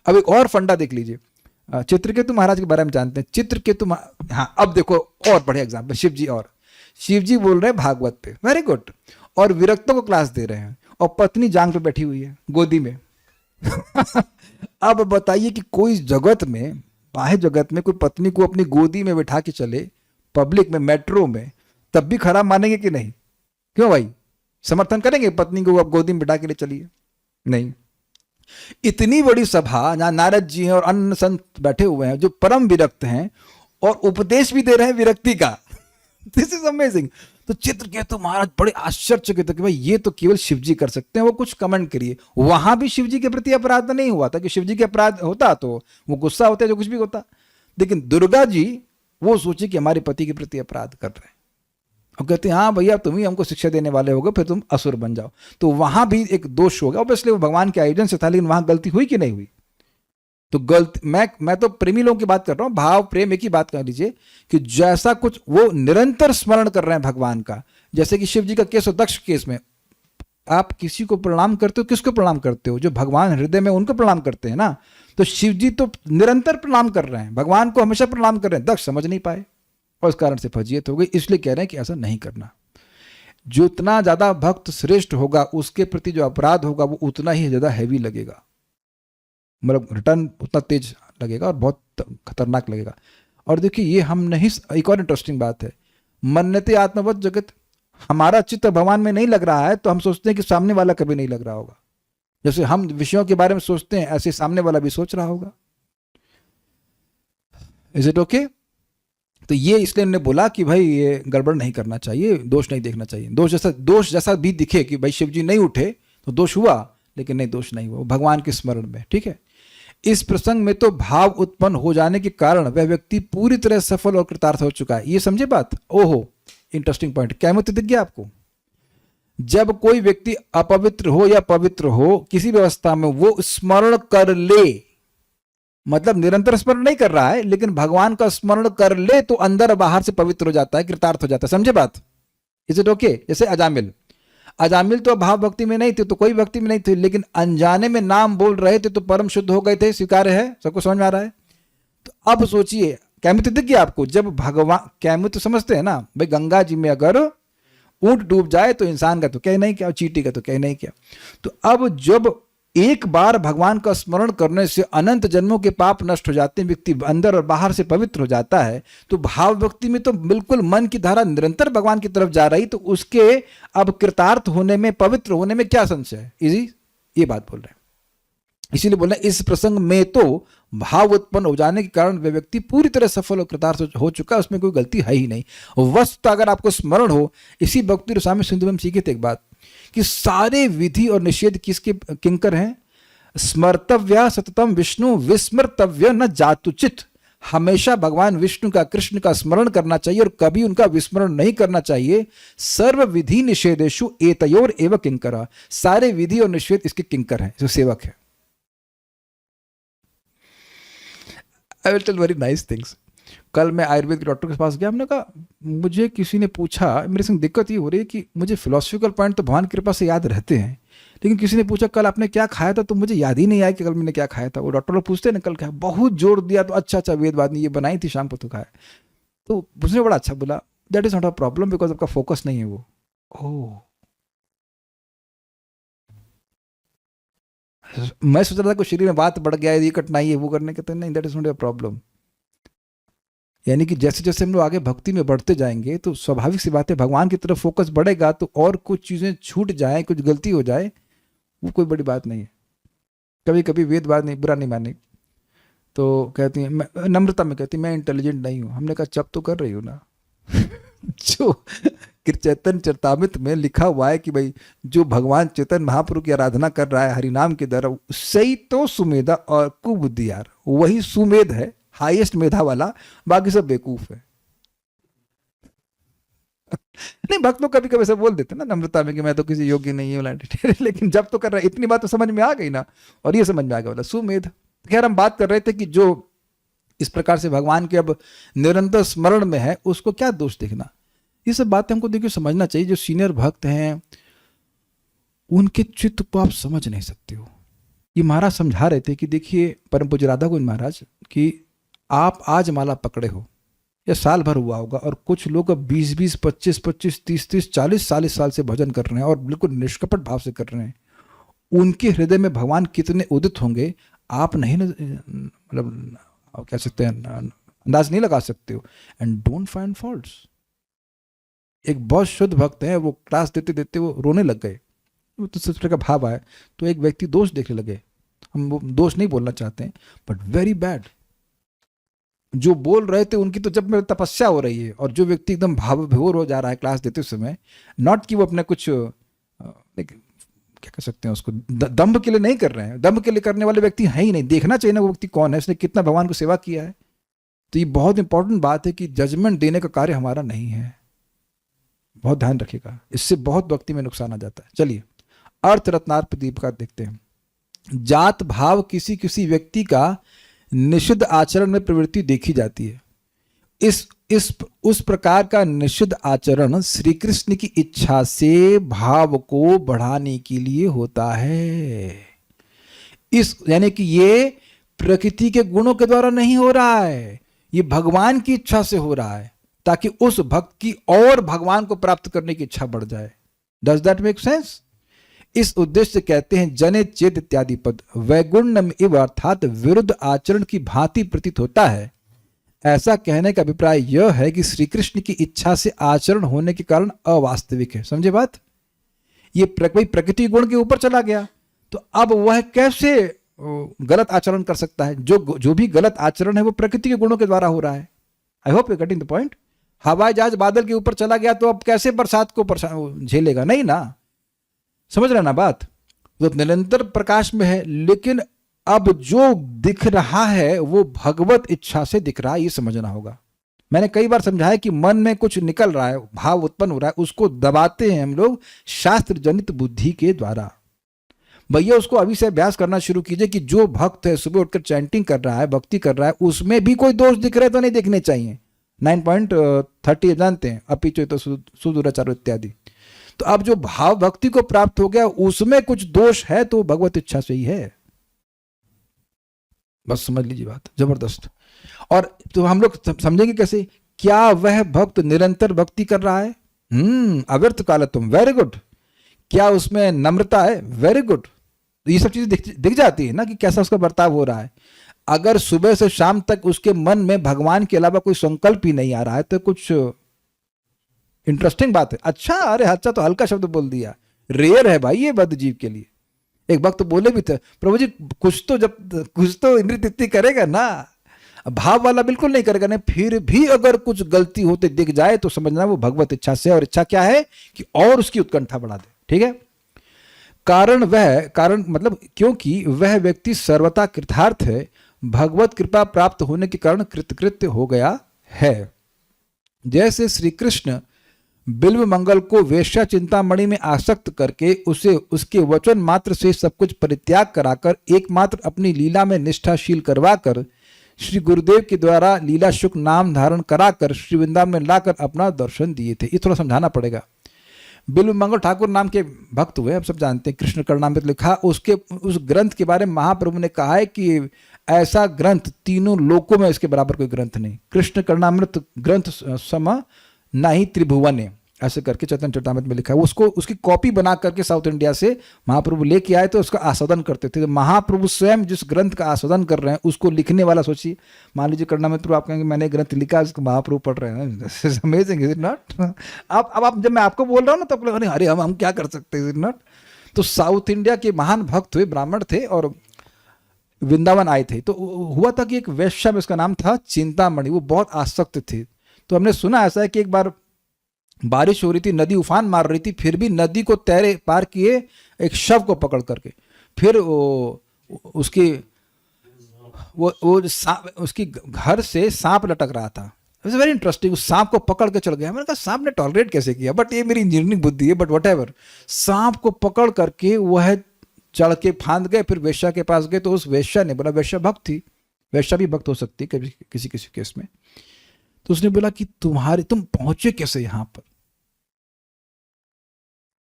अब एक और फंडा देख लीजिए, चित्रकेतु महाराज के बारे में जानते हैं। चित्रकेतु, हाँ, अब देखो और बढ़िया एग्जाम्पल। शिव जी बोल रहे हैं भागवत पे, वेरी गुड, और विरक्तों को क्लास दे रहे हैं, और पत्नी जांग पे बैठी हुई है गोदी में। अब बताइए कि कोई जगत में, बाह्य जगत में, कोई पत्नी को अपनी गोदी में बैठा के चले, पब्लिक में, मेट्रो में, तब भी खराब मानेंगे कि नहीं? क्यों भाई? समर्थन करेंगे पत्नी को आप गोदी में बिठा के ले चलिए? नहीं। इतनी बड़ी सभा जहां नारद जी हैं और अन्य संत बैठे हुए हैं जो परम विरक्त हैं, और उपदेश भी दे रहे हैं विरक्ति का। This is amazing. तो चित्रकेतु महाराज बड़े आश्चर्यचकित कि भाई ये तो केवल शिव जी कर सकते हैं। वो कुछ कमेंट करिए, वहां भी शिव जी के प्रति अपराध नहीं हुआ था। कि शिव जी के अपराध होता तो वो गुस्सा होते, जो कुछ भी होता। लेकिन दुर्गा जी वो सोचे कि हमारे पति के प्रति अपराध कर रहे हैं, और कहते हैं हाँ भैया तुम ही हमको शिक्षा देने वाले होगे, फिर तुम असुर बन जाओ। तो वहां भी एक दोष होगा। ऑब्वियसली वो भगवान के आयोजन से था, लेकिन वहां गलती हुई कि नहीं हुई? तो गलती, मैं तो प्रेमी लोगों की बात कर रहा हूं, भाव प्रेम एक ही बात कर लीजिए कि जैसा कुछ वो निरंतर स्मरण कर रहे हैं भगवान का। जैसे कि शिव जी का केस और दक्ष केस में, आप किसी को प्रणाम करते हो, किसको प्रणाम करते हो? जो भगवान हृदय में, उनको प्रणाम करते हैं ना। तो शिव जी तो निरंतर प्रणाम कर रहे हैं, भगवान को हमेशा प्रणाम कर रहे हैं। दक्ष समझ नहीं पाए और इस कारण से फजीयत हो गई। इसलिए कह रहे हैं कि ऐसा नहीं करना। जितना ज्यादा भक्त श्रेष्ठ होगा, उसके प्रति जो अपराध होगा वो उतना ही ज्यादा हैवी लगेगा, मतलब रिटर्न उतना तेज लगेगा और बहुत खतरनाक लगेगा। और देखिए ये हम नहीं, एक और इंटरेस्टिंग बात है, मन्यते आत्मवत जगत, हमारा चित्त भगवान में नहीं लग रहा है तो हम सोचते हैं कि सामने वाला कभी नहीं लग रहा होगा। जैसे हम विषयों के बारे में सोचते हैं ऐसे सामने वाला भी सोच रहा होगा। Is it okay? तो ये इसलिए उन्होंने बोला कि भाई ये गड़बड़ नहीं करना चाहिए, दोष नहीं देखना चाहिए। दोष जैसा भी दिखे कि भाई शिव जी नहीं उठे तो दोष हुआ, लेकिन नहीं, दोष नहीं हुआ, भगवान के स्मरण में। ठीक है। इस प्रसंग में तो भाव उत्पन्न हो जाने के कारण वह व्यक्ति पूरी तरह सफल और कृतार्थ हो चुका है। ये समझे बात? ओहो, इंटरेस्टिंग पॉइंट। क्या मत दिख गया आपको? जब कोई व्यक्ति अपवित्र हो या पवित्र हो, किसी व्यवस्था में वो स्मरण कर ले, मतलब निरंतर स्मरण नहीं कर रहा है, लेकिन भगवान का स्मरण कर ले तो अंदर बाहर से पवित्र हो जाता है, कृतार्थ हो जाता है। समझे बात? Is it okay? जैसे अजामिल तो भाव भक्ति में नहीं थे, तो कोई भक्ति में नहीं थे, लेकिन अनजाने में नाम बोल रहे थे तो परम शुद्ध हो गए थे। स्वीकार्य है? सबको समझ में आ रहा है? तो अब सोचिए, कैमित दिख गया आपको? जब भगवान, कैमित तो समझते हैं ना भाई, गंगा जी में अगर ऊंट डूब जाए तो इंसान का तो क्या नहीं क्या, चींटी का तो क्या नहीं क्या। तो अब जब एक बार भगवान का स्मरण करने से अनंत जन्मों के पाप नष्ट हो जाते हैं, व्यक्ति अंदर और बाहर से पवित्र हो जाता है, तो भाव भक्ति में तो बिल्कुल मन की धारा निरंतर भगवान की तरफ जा रही, तो उसके अब कृतार्थ होने में, पवित्र होने में क्या संशय है? इजी, ये बात बोल रहे हैं। इसीलिए बोल रहे हैं इस प्रसंग में तो भाव उत्पन्न हो जाने के कारण वह व्यक्ति पूरी तरह सफल और कृतार्थ हो चुका है, उसमें कोई गलती है ही नहीं। वस्तुतः अगर आपको स्मरण हो, इसी भक्ति रसायन सिंधु में हम सीखे थे एक बात कि सारे विधि और निषेध किसके किंकर हैं? स्मर्तव्य सततम विष्णु विस्मर्तव्य न जातुचित। हमेशा भगवान विष्णु का, कृष्ण का स्मरण करना चाहिए और कभी उनका विस्मरण नहीं करना चाहिए। सर्व विधि निषेधेषु एतयोर एव किंकर। सारे विधि और निषेध इसके किंकर हैं, जो सेवक है। I will tell very nice things. कल मैं आयुर्वेद के डॉक्टर के पास गया, हमने कहा मुझे किसी ने पूछा, मेरे संग दिक्कत ये हो रही है कि मुझे फिलोसफिकल पॉइंट तो भगवान की कृपा से याद रहते हैं, लेकिन किसी ने पूछा कल आपने क्या खाया था, तो मुझे याद ही नहीं आया कि कल मैंने क्या खाया था। वो डॉक्टर लोग पूछते हैं ना कल क्या, बहुत जोर दिया तो अच्छा वेद ने ये बनाई थी, शाम को तो खाया। तो उसने बड़ा अच्छा बोला, that is not a problem because आपका फोकस नहीं है वो। ओह, मैं सोच रहा था कि शरीर में बात बढ़ गया है, ये कठिनाई है, वो करने के, तो नहीं, that is not a problem. यानी कि जैसे जैसे हम लोग आगे भक्ति में बढ़ते जाएंगे तो स्वाभाविक सी बात है, भगवान की तरफ फोकस बढ़ेगा तो और कुछ चीज़ें छूट जाए, कुछ गलती हो जाए, वो कोई बड़ी बात नहीं है। कभी कभी वेद बात नहीं, बुरा नहीं मानी, तो कहती हैं, नम्रता में कहती मैं इंटेलिजेंट नहीं हूँ। हमने कहा जब तो कर रही हो ना जो चैतन्य चरितामृत में लिखा हुआ है कि भाई जो भगवान चैतन्य महाप्रभु की आराधना कर रहा है हरिनाम के द्वारा, सही तो सुमेधा और कुबुद्धियार, वही सुमेध है, हाईएस्ट मेधा वाला, बाकी सब बेवकूफ है। नहीं, भक्त लोग कभी कभी ऐसा बोल देते ना नम्रता में कि मैं तो किसी योग्य नहीं हूँ, लेकिन जब तो कर रहा है, इतनी बात तो समझ में आ गई ना, और ये समझ में आ गया वाला सुमेध। खैर, हम बात कर रहे थे कि जो इस प्रकार से भगवान के अब निरंतर स्मरण में है, उसको क्या दोष देखना। ये सब बातें हमको देखिए समझना चाहिए। जो सीनियर भक्त हैं उनके चित्त को आप समझ नहीं सकते हो। ये महाराज समझा रहे थे कि देखिए, परम पूज्य राधा गोविंद महाराज, कि आप आज माला पकड़े हो या साल भर हुआ होगा, और कुछ लोग अब 20-20, 25-25, 30-30, 40-40 साल से भजन कर रहे हैं और बिल्कुल निष्कपट भाव से कर रहे हैं। उनके हृदय में भगवान कितने उदित होंगे आप नहीं, मतलब आप कह सकते हैं, अंदाज नहीं लगा सकते हो। And don't find faults. एक बहुत शुद्ध भक्त है, वो क्लास देते देते वो रोने लग गए, वो तो इस तरह का भाव आया, तो एक व्यक्ति दोष देखने लगे। हम वो दोष नहीं बोलना चाहते हैं, बट वेरी बैड। जो बोल रहे थे उनकी तो जब में तपस्या हो रही है, और जो व्यक्ति एकदम भाव विभोर हो जा रहा है क्लास देते समय, नॉट कि वो अपने कुछ क्या कह सकते हैं उसको, दम्भ के लिए नहीं कर रहे हैं। दम्भ के लिए करने वाले व्यक्ति है ही नहीं। देखना चाहिए ना वो व्यक्ति कौन है, उसने कितना भगवान को सेवा किया है। तो ये बहुत इंपॉर्टेंट बात है कि जजमेंट देने का कार्य हमारा नहीं है, बहुत ध्यान रखिएगा, इससे बहुत भक्ति में नुकसान आ जाता है। चलिए अर्थ रत्नार्थ दीपिका देखते हैं। जात भाव किसी किसी व्यक्ति का निषिद्ध आचरण में प्रवृत्ति देखी जाती है। उस प्रकार का निषिद्ध आचरण श्री कृष्ण की इच्छा से भाव को बढ़ाने के लिए होता है। यानी कि ये प्रकृति के गुणों के द्वारा नहीं हो रहा है, ये भगवान की इच्छा से हो रहा है, ताकि उस भक्त की और भगवान को प्राप्त करने की इच्छा बढ़ जाए। Does that make sense? इस उद्देश्य से कहते हैं जने चेत इत्यादि पद। वैगुण्यम इव अर्थात विरुद्ध आचरण की भांति प्रतीत होता है, ऐसा कहने का अभिप्राय यह है कि श्री कृष्ण की इच्छा से आचरण होने के कारण अवास्तविक है। समझे बात? ये प्रकृति गुण के ऊपर चला गया, तो अब वह कैसे गलत आचरण कर सकता है? जो भी गलत आचरण है वो प्रकृति के गुणों के द्वारा हो रहा है। I hope you getting the point. हवाई जहाज बादल के ऊपर चला गया तो अब कैसे बरसात को झेलेगा? नहीं ना। समझ रहे ना बात? वो निरंतर प्रकाश में है, लेकिन अब जो दिख रहा है वो भगवत इच्छा से दिख रहा है, ये समझना होगा। मैंने कई बार समझाया कि मन में कुछ निकल रहा है, भाव उत्पन्न हो रहा है, उसको दबाते हैं हम लोग शास्त्र जनित बुद्धि के द्वारा। भैया उसको अभी से अभ्यास करना शुरू कीजिए कि जो भक्त है सुबह उठकर चैंटिंग कर रहा है, भक्ति कर रहा है, उसमें भी कोई दोष दिख रहे तो नहीं दिखने चाहिए। 9.30 जानते हैं, अपिचो तो सुदूराचारो इत्यादि। तो अब जो भाव भक्ति को प्राप्त हो गया उसमें कुछ दोष है तो भगवत इच्छा से ही है। बस समझ लीजिए बात, जबरदस्त। और तो हम लोग समझेंगे कैसे? क्या वह भक्त निरंतर भक्ति कर रहा है? अव्यर्थ कालत्वम, वेरी गुड। क्या उसमें नम्रता है? Very good. ये सब चीजें दिख जाती है ना कि कैसा उसका बर्ताव हो रहा है। अगर सुबह से शाम तक उसके मन में भगवान के अलावा कोई संकल्प ही नहीं आ रहा है तो कुछ इंटरेस्टिंग बात है। अच्छा, अरे अच्छा तो हल्का शब्द बोल दिया, रेयर है भाई ये बद्ध जीव के लिए। एक वक्त तो बोले भी थे, प्रभु जी कुछ तो इंद्रिय तृप्ति करेगा ना। भाव वाला बिल्कुल नहीं करेगा। नहीं, फिर भी अगर कुछ गलती होते दिख जाए तो समझना वो भगवत इच्छा से। और इच्छा क्या है कि और उसकी उत्कंठा बढ़ा दे। ठीक है? कारण मतलब क्योंकि वह व्यक्ति सर्वथा कृतार्थ है, भगवत कृपा प्राप्त होने के कारण कृतकृत्य हो गया है। जैसे श्री कृष्ण बिल्व मंगल को वेश्या चिंतामणि में आसक्त करके उसे उसके वचन मात्र से सब कुछ परित्याग कराकर एकमात्र अपनी लीला में निष्ठाशील करवाकर श्री गुरुदेव के द्वारा लीला शुक नाम धारण कराकर श्री वृंदावन में लाकर अपना दर्शन दिए थे। ये थोड़ा समझाना पड़ेगा। बिल्व मंगल ठाकुर नाम के भक्त हुए, आप सब जानते हैं, कृष्ण करणामृत लिखा। उसके उस ग्रंथ के बारे में महाप्रभु ने कहा है कि ऐसा ग्रंथ तीनों लोकों में इसके बराबर कोई ग्रंथ नहीं। कृष्ण करणामृत ग्रंथ सम नहीं त्रिभुवन, ऐसे करके चैतन्य चरितामृत में लिखा है। उसको उसकी कॉपी बना करके साउथ इंडिया से महाप्रभु लेके आए तो उसका आस्वादन करते थे। तो महाप्रभु स्वयं जिस ग्रंथ का आस्वादन कर रहे हैं उसको लिखने वाला सोचिए। मान लीजिए करणामृत प्रभु आप कहेंगे मैंने ग्रंथ लिखा, उसको महाप्रभु पढ़ रहे हैं। This is amazing, is it not? आप जब मैं आपको बोल रहा हूँ ना तो अरे हम क्या कर सकते हैं, इज इट नॉट? तो साउथ इंडिया के महान भक्त हुए, ब्राह्मण थे और वृंदावन आए थे। तो हुआ था कि एक वेश्या में, उसका नाम था चिंतामणि, वो बहुत आसक्त थे। तो हमने सुना ऐसा है कि एक बार बारिश हो रही थी, नदी उफान मार रही थी, फिर भी नदी को तैरे पार किए एक शव को पकड़ करके। फिर उसकी घर से सांप लटक रहा था। It's very interesting. उस सांप को पकड़ के चल गया। मैंने कहा सांप ने टॉलरेट कैसे किया? बट ये मेरी इंजीनियरिंग बुद्धि है, बट व्हाटएवर। सांप को पकड़ करके वह चढ़ के फांद गए, फिर वेश्या के पास गए। तो उस वेश्या ने बोला, वेश्या भक्त थी, वेश्या भी भक्त हो सकती है किसी किसी केस में। तो उसने बोला कि तुम पहुंचे कैसे यहां पर?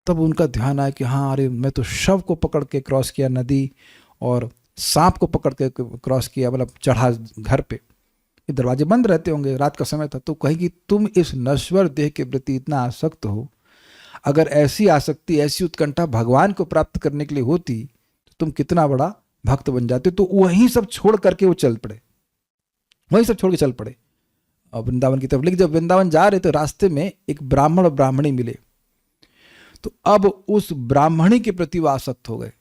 तब उनका ध्यान आया कि हाँ, अरे मैं तो शव को पकड़ के क्रॉस किया नदी और सांप को पकड़ के क्रॉस किया, मतलब चढ़ा घर पे। ये दरवाजे बंद रहते होंगे, रात का समय था। तो कहेगी तुम इस नश्वर देह के प्रति इतना आसक्त हो, अगर ऐसी आसक्ति, ऐसी उत्कंठा भगवान को प्राप्त करने के लिए होती तो तुम कितना बड़ा भक्त बन जाते। तो वहीं सब छोड़ करके वो चल पड़े, वहीं सब छोड़ के चल पड़े और वृंदावन की तरफ। लेकिन जब वृंदावन जा रहे तो रास्ते में एक ब्राह्मण और ब्राह्मणी मिले। तो अब उस ब्राह्मणी के प्रति वो आसक्त हो गए।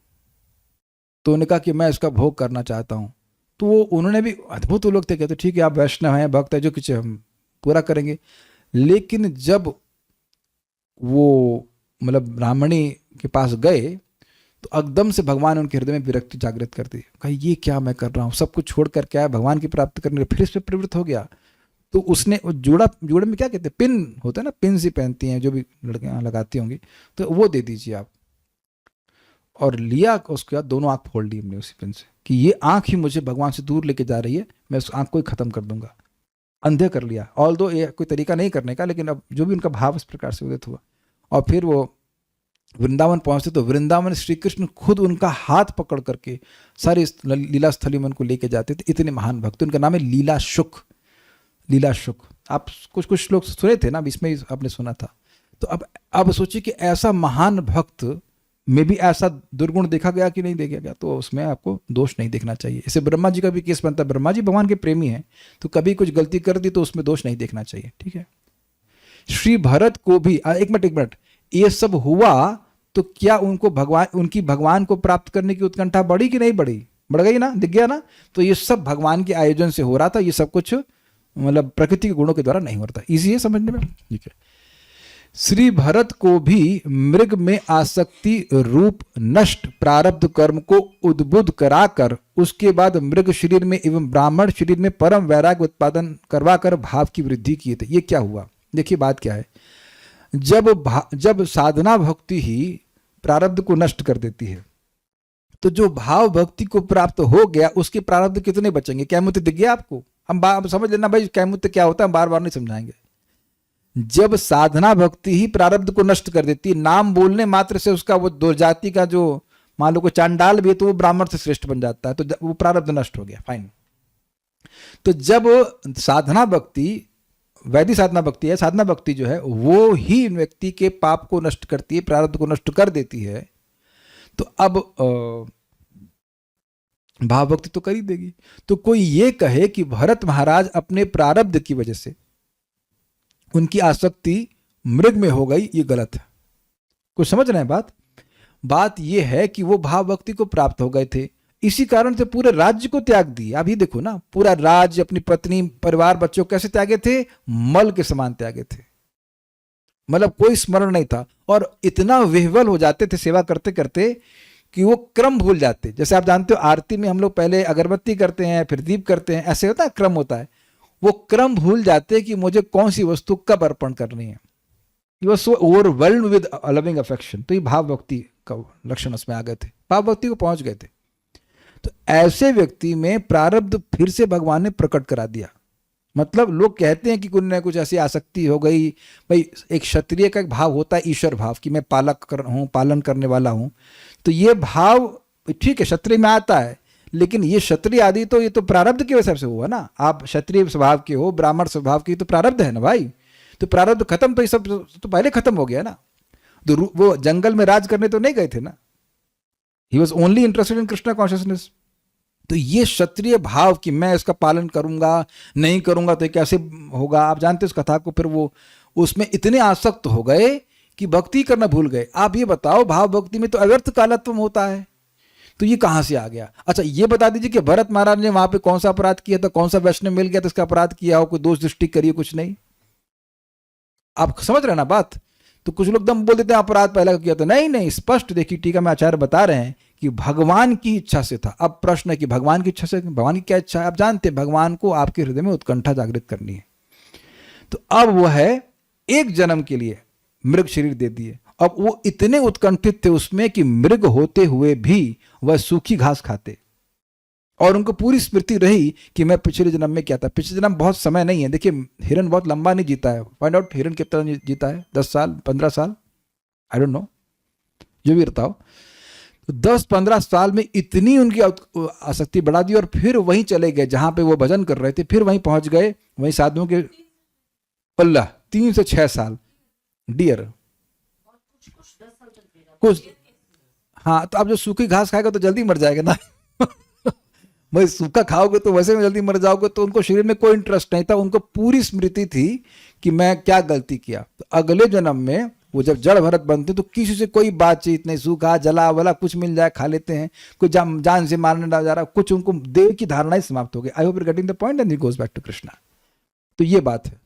तो उन्होंने कहा कि मैं इसका भोग करना चाहता हूं। तो वो उन्होंने भी, अद्भुत लोग थे, कहते ठीक है आप वैष्णव हैं, भक्त है, जो कुछ हम पूरा करेंगे। लेकिन जब वो मतलब ब्राह्मणी के पास गए तो एकदम से भगवान उनके हृदय में विरक्ति जागृत कर दी। कहा ये क्या मैं कर रहा हूँ, सब कुछ छोड़ करके आया भगवान की प्राप्ति करने, फिर इस पर प्रवृत्त हो गया। तो उसने जोड़े में क्या कहते हैं, पिन होता है ना, पिन से पहनती हैं जो भी लड़कियां लगाती होंगी, तो वो दे दीजिए आप। और लिया, उसके बाद दोनों आंख फोड़ ली हमने उसी पिन से कि ये आंख ही मुझे भगवान से दूर लेके जा रही है, मैं उस आंख को ही खत्म कर दूंगा। अंधे कर लिया। ऑल दो ये कोई तरीका नहीं करने का, लेकिन अब जो भी उनका भाव इस प्रकार से उदित हुआ। और फिर वो वृंदावन पहुंचते तो वृंदावन श्री कृष्ण खुद उनका हाथ पकड़ करके सारी लीला स्थली में उनको लेके जाते थे। इतने महान भक्त, उनका नाम है लीला शुक। लीला शुक आप कुछ लोग सुने थे ना, इसमें आपने सुना था। तो अब सोचिए कि ऐसा महान भक्त में भी ऐसा दुर्गुण देखा गया कि नहीं देखा गया, तो उसमें आपको दोष नहीं देखना चाहिए। इसे ब्रह्मा जी का भी केस बनता है, ब्रह्मा जी भगवान के प्रेमी हैं, तो कभी कुछ गलती कर दी तो उसमें दोष नहीं देखना चाहिए, ठीक है। श्री भरत को भी एक मिनट, ये सब हुआ तो क्या उनको भगवान, उनकी भगवान को प्राप्त करने की उत्कंठा बढ़ी कि नहीं बढ़ी? बढ़ गई ना, दिख गया ना। तो ये सब भगवान के आयोजन से हो रहा था, ये सब कुछ मतलब प्रकृति के गुणों के द्वारा नहीं हो रहा था। इजी है समझने में, ठीक है। श्री भरत को भी मृग में आसक्ति रूप नष्ट प्रारब्ध कर्म को उद्बुद्ध कराकर उसके बाद मृग शरीर में एवं ब्राह्मण शरीर में परम वैराग्य उत्पादन करवाकर भाव की वृद्धि किए थे। ये क्या हुआ? देखिए बात क्या है, जब साधना भक्ति ही प्रारब्ध को नष्ट कर देती है, तो जो भाव भक्ति को प्राप्त हो गया उसके प्रारब्ध कितने बचेंगे? कैमुत्य दिख गया आपको? हम समझ लेना भाई कैमुत्य क्या होता है, हम बार बार नहीं समझाएंगे। जब साधना भक्ति ही प्रारब्ध को नष्ट कर देती है, नाम बोलने मात्र से उसका वो दो जाति का जो मान लो को चांडाल भी है तो वो ब्राह्मण से श्रेष्ठ बन जाता है, तो वो प्रारब्ध नष्ट हो गया, फाइन। तो जब साधना भक्ति, वैदिक साधना भक्ति है, साधना भक्ति जो है वो ही व्यक्ति के पाप को नष्ट करती है, प्रारब्ध को नष्ट कर देती है, तो अब भाव भक्ति तो कर ही देगी। तो कोई ये कहे कि भरत महाराज अपने प्रारब्ध की वजह से उनकी आसक्ति मृग में हो गई, ये गलत है। कुछ समझ रहे हैं बात ये है कि वो भाव भक्ति को प्राप्त हो गए थे, इसी कारण से पूरे राज्य को त्याग दिया। अभी देखो ना, पूरा राज्य, अपनी पत्नी, परिवार, बच्चों कैसे त्यागे थे? मल के समान त्यागे थे, मतलब कोई स्मरण नहीं था। और इतना विह्वल हो जाते थे सेवा करते करते कि वो क्रम भूल जाते। जैसे आप जानते हो आरती में हम लोग पहले अगरबत्ती करते हैं, फिर दीप करते हैं, ऐसे होता है, क्रम होता है। वो क्रम भूल जाते कि मुझे कौन सी वस्तु कब अर्पण करनी है। He was so overwhelmed with loving affection। तो ये भाव भक्ति का लक्षण उसमें आ गए थे, भाव भक्ति को पहुंच गए थे। तो ऐसे व्यक्ति में प्रारब्ध फिर से भगवान ने प्रकट करा दिया। मतलब लोग कहते हैं कि कुछ न कुछ ऐसी आसक्ति हो गई। भाई एक क्षत्रिय का एक भाव होता है ईश्वर भाव, कि मैं पालन करने वाला हूं। तो ये भाव ठीक है क्षत्रिय में आता है, लेकिन ये क्षत्रिय आदि तो ये तो प्रारब्ध के वजह से हुआ ना। आप क्षत्रिय स्वभाव के हो, ब्राह्मण स्वभाव की, तो प्रारब्ध है ना भाई। तो प्रारब्ध खत्म, तो ये सब तो पहले खत्म हो गया ना। तो वो जंगल में राज करने तो नहीं गए थे ना। He was only interested in Krishna consciousness. तो ये क्षत्रिय भाव कि मैं इसका पालन करूंगा, नहीं करूंगा तो कैसे होगा, आप जानते उस कथा को। फिर वो उसमें इतने आसक्त हो गए कि भक्ति करना भूल गए। आप ये बताओ, भाव भक्ति में तो अव्यर्थ कालत्व होता है, तो ये कहां से आ गया? अच्छा ये बता दीजिए कि भरत महाराज ने वहां पे कौन सा अपराध किया था, कौन सा वैष्णव मिल गया तो इसका अपराध किया हो, कोई दोष दृष्टि करिए, कुछ नहीं। आप समझ रहे ना बात? तो कुछ लोग दम बोल देते हैं अपराध पहला किया था। नहीं, स्पष्ट देखिए, टीका में आचार्य बता रहे हैं कि भगवान की इच्छा से था। अब प्रश्न है कि भगवान की इच्छा से, भगवान की क्या इच्छा है? आप जानते हैं भगवान को आपके हृदय में उत्कंठा जागृत करनी है। तो अब वो है एक जन्म के लिए मृग शरीर दे दिए। अब वो इतने उत्कंठित थे उसमें कि मृग होते हुए भी वह सूखी घास खाते, और उनको पूरी स्मृति रही कि मैं पिछले जन्म में क्या था। पिछले जन्म बहुत समय नहीं है, देखिए हिरन बहुत लंबा नहीं जीता है। फाइंड आउट हिरन कितना जीता है, 10 साल 15 साल, आई डोंट नो, जो भी रहता हो। तो 10-15 साल में इतनी उनकी आसक्ति बढ़ा दी, और फिर वहीं चले गए जहां पे वो भजन कर रहे थे, फिर वहीं पहुंच गए, वहीं साधुओं के पल्ला 3 से 6 साल डियर कुछ। हाँ तो अब जो सूखी घास खाएगा तो जल्दी मर जाएगा ना। भाई सूखा खाओगे तो वैसे में जल्दी मर जाओगे। तो उनको शरीर में कोई इंटरेस्ट नहीं था, उनको पूरी स्मृति थी कि मैं क्या गलती किया। तो अगले जन्म में वो जब जड़ भरत बनते तो किसी से कोई बातचीत नहीं, सूखा जला वला कुछ मिल जाए खा लेते हैं, कोई जान से मारने डाल जा रहा, कुछ उनको देव की धारणा ही समाप्त हो गई। I hope you getting the point and it goes back to Krishna. तो ये बात है।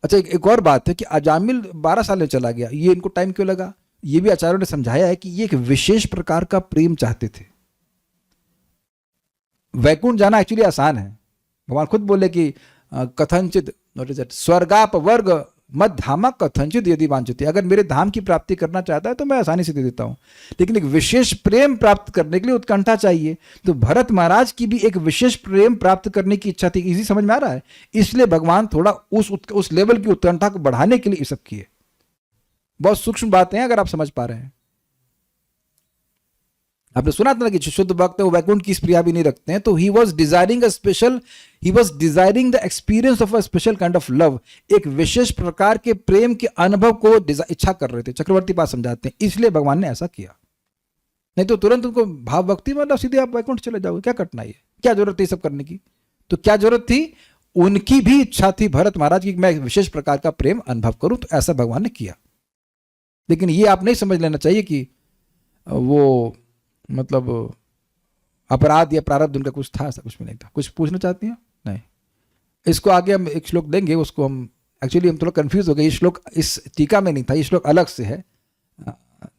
अच्छा एक और बात है कि अजामिल 12 साल में चला गया, ये इनको टाइम क्यों लगा? ये भी आचार्यों ने समझाया है कि ये एक विशेष प्रकार का प्रेम चाहते थे। वैकुंठ जाना एक्चुअली आसान है। भगवान खुद बोले कि कथनचित स्वर्गाप वर्ग मत धामा कथनचित यदि वांछित। अगर मेरे धाम की प्राप्ति करना चाहता है तो मैं आसानी से दे देता हूं, लेकिन एक विशेष प्रेम प्राप्त करने के लिए उत्कंठा चाहिए। तो भरत महाराज की भी एक विशेष प्रेम प्राप्त करने की इच्छा थी। इजी समझ में आ रहा है? इसलिए भगवान थोड़ा उस लेवल की उत्कंठा को बढ़ाने के लिए सब किए। बहुत सूक्ष्म बातें हैं अगर आप समझ पा रहे हैं। आपने सुना था ना कि जो शुद्ध भक्त है वो वैकुंठ की स्प्रिया भी नहीं रखते हैं। तो he was desiring the experience of a special kind of love, एक विशेष प्रकार के प्रेम के अनुभव को इच्छा कर रहे थे। चक्रवर्ती बात समझाते हैं, इसलिए भगवान ने ऐसा किया। नहीं तो तुरंत उनको भाव भक्ति मतलब सीधे आप वैकुंठ चले जाओगे, क्या कठिनाई है, क्या जरूरत थी सब करने की? तो क्या जरूरत थी? उनकी भी इच्छा थी भरत महाराज की, मैं विशेष प्रकार का प्रेम अनुभव करूं, तो ऐसा भगवान ने किया। लेकिन ये आप नहीं समझ लेना चाहिए कि वो मतलब अपराध या प्रारब्ध उनका कुछ था, ऐसा कुछ भी नहीं था। कुछ पूछना चाहती हैं? नहीं। इसको आगे हम एक श्लोक देंगे, उसको हम एक्चुअली हम थोड़ा कंफ्यूज हो गए। ये श्लोक इस टीका में नहीं था, ये श्लोक अलग से है,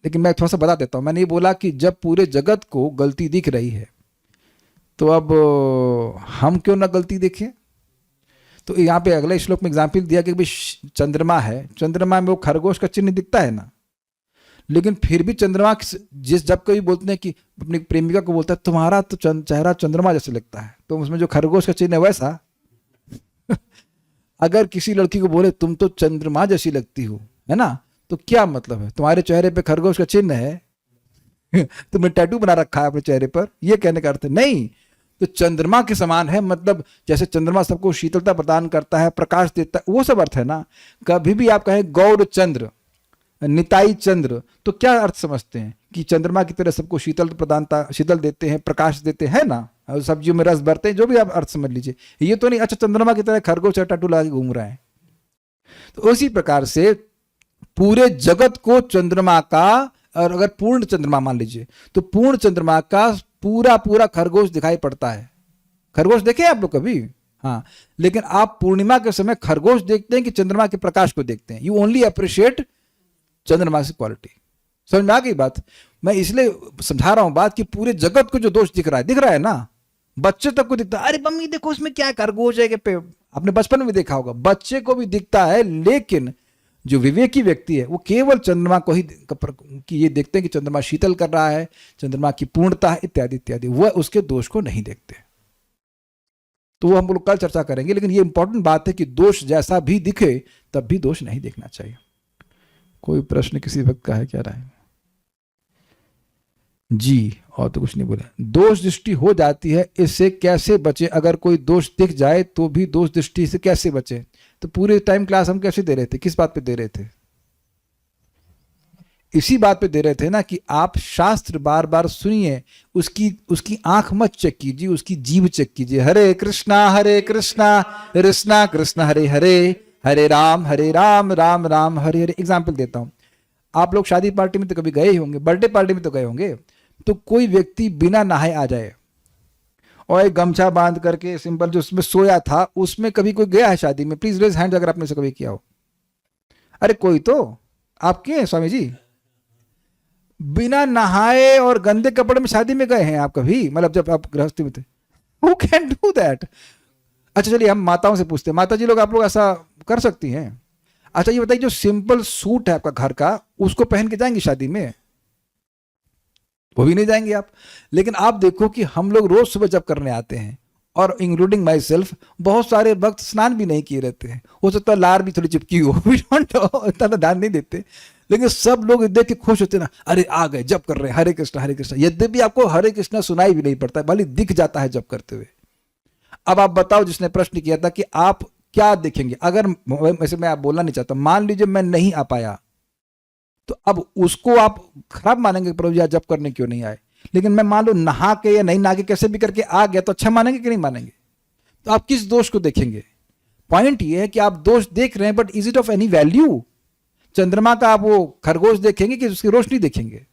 लेकिन मैं थोड़ा सा बता देता हूँ। मैंने ये बोला कि जब पूरे जगत को गलती दिख रही है तो अब हम क्यों ना गलती देखें? तो यहाँ पे अगले श्लोक में एग्जाम्पल दिया कि भाई चंद्रमा है, चंद्रमा में वो खरगोश का चिन्ह दिखता है ना, लेकिन फिर भी चंद्रमा जब कभी बोलते हैं कि अपनी प्रेमिका को बोलता है तुम्हारा तो चेहरा चंद्रमा जैसे लगता है, तो उसमें जो खरगोश का चिन्ह है वैसा अगर किसी लड़की को बोले तुम तो चंद्रमा जैसी लगती हो, है ना, तो क्या मतलब है? तुम्हारे चेहरे पे खरगोश का चिन्ह है तुमने टैटू बना रखा है अपने चेहरे पर, ये कहने का अर्थ नहीं। तो चंद्रमा के समान है, मतलब जैसे चंद्रमा सबको शीतलता प्रदान करता है, प्रकाश देता है, वो सब अर्थ है ना। कभी भी आप कहें गौर चंद्र, निताई चंद्र, तो क्या अर्थ समझते हैं? कि चंद्रमा की तरह सबको शीतल देते हैं, प्रकाश देते हैं ना, और सब्जियों में रस भरते हैं, जो भी आप अर्थ समझ लीजिए। ये तो नहीं अच्छा चंद्रमा की तरह खरगोश टैटू लगा के घूम रहा है। तो उसी प्रकार से पूरे जगत को चंद्रमा का, और अगर पूर्ण चंद्रमा मान लीजिए तो पूर्ण चंद्रमा का पूरा पूरा खरगोश दिखाई पड़ता है। खरगोश देखे आप लोग कभी? हाँ, लेकिन आप पूर्णिमा के समय खरगोश देखते हैं कि चंद्रमा के प्रकाश को देखते हैं? यू ओनली अप्रिशिएट चंद्रमा की क्वालिटी। समझ में आ गई बात? मैं इसलिए समझा रहा हूं बात कि पूरे जगत को जो दोष दिख रहा है ना, बच्चे तक को दिखता है, अरे मम्मी देखो उसमें क्या खरगोश है के आपने बचपन में देखा होगा, बच्चे को भी दिखता है। लेकिन जो विवेकी व्यक्ति है वो केवल चंद्रमा को ही कि ये देखते हैं कि चंद्रमा शीतल कर रहा है, चंद्रमा की पूर्णता है, इत्यादि इत्यादि, वह उसके दोष को नहीं देखते। तो वो हम लोग कल चर्चा करेंगे। लेकिन ये इंपॉर्टेंट बात है कि दोष जैसा भी दिखे तब भी दोष नहीं देखना चाहिए। कोई प्रश्न किसी वक्त का है क्या राय? जी, और तो कुछ नहीं बोला। दोष दृष्टि हो जाती है, इससे कैसे बचे? अगर कोई दोष दिख जाए तो भी दोष दृष्टि से कैसे बचे? तो पूरे टाइम क्लास हम कैसे दे रहे थे? किस बात पे दे रहे थे? इसी बात पे दे रहे थे ना कि आप शास्त्र बार बार सुनिए, उसकी आंख मत चेक कीजिए, उसकी जीभ चेक कीजिए। हरे कृष्णा कृष्णा कृष्ण हरे हरे, हरे राम राम राम हरे हरे। एग्जाम्पल देता हूं, आप लोग शादी पार्टी में तो कभी गए ही होंगे, बर्थडे पार्टी में तो गए होंगे। तो कोई व्यक्ति बिना नहाए आ जाए और एक गमछा बांध करके सिंपल जो उसमें सोया था, उसमें कभी कोई गया है शादी में? प्लीज रेज हैंड अगर आपने से कभी किया हो। अरे कोई तो, आप किए हैं स्वामी जी? बिना नहाए और गंदे कपड़े में शादी में गए हैं आप कभी? मतलब जब आप गृहस्थी में थे? Who can do that? अच्छा चलिए हम माताओं से पूछते हैं, माता जी लोग आप लोग ऐसा कर सकती हैं? अच्छा ये बताइए, जो सिंपल सूट है आपका घर का, उसको पहन के जाएंगे शादी में? वो भी नहीं जाएंगे आप। लेकिन आप देखो कि हम लोग रोज सुबह जब करने आते हैं, और इंक्लूडिंग माई सेल्फ, बहुत सारे भक्त स्नान भी नहीं किए रहते हैं। हो सकता है लार भी थोड़ी चिपकी हो, इतना ध्यान नहीं देते। लेकिन सब लोग देख के खुश होते ना, अरे आ गए जब कर रहे हैं, हरे कृष्णा। यद्यपि आपको हरे कृष्णा सुनाई भी नहीं पड़ता, भले दिख जाता है जब करते हुए। अब आप बताओ, जिसने प्रश्न किया था कि आप क्या देखेंगे? अगर वैसे मैं आप बोलना नहीं चाहता, मान लीजिए मैं नहीं आ पाया, तो अब उसको आप खराब मानेंगे, प्रभु जी जब करने क्यों नहीं आए? लेकिन मैं मान लो नहा के या नहीं नहा के कैसे भी करके आ गया, तो अच्छा मानेंगे कि नहीं मानेंगे? तो आप किस दोष को देखेंगे? पॉइंट ये है कि आप दोष देख रहे हैं, but is it of any value? चंद्रमा का आप वो खरगोश देखेंगे कि उसकी रोशनी देखेंगे?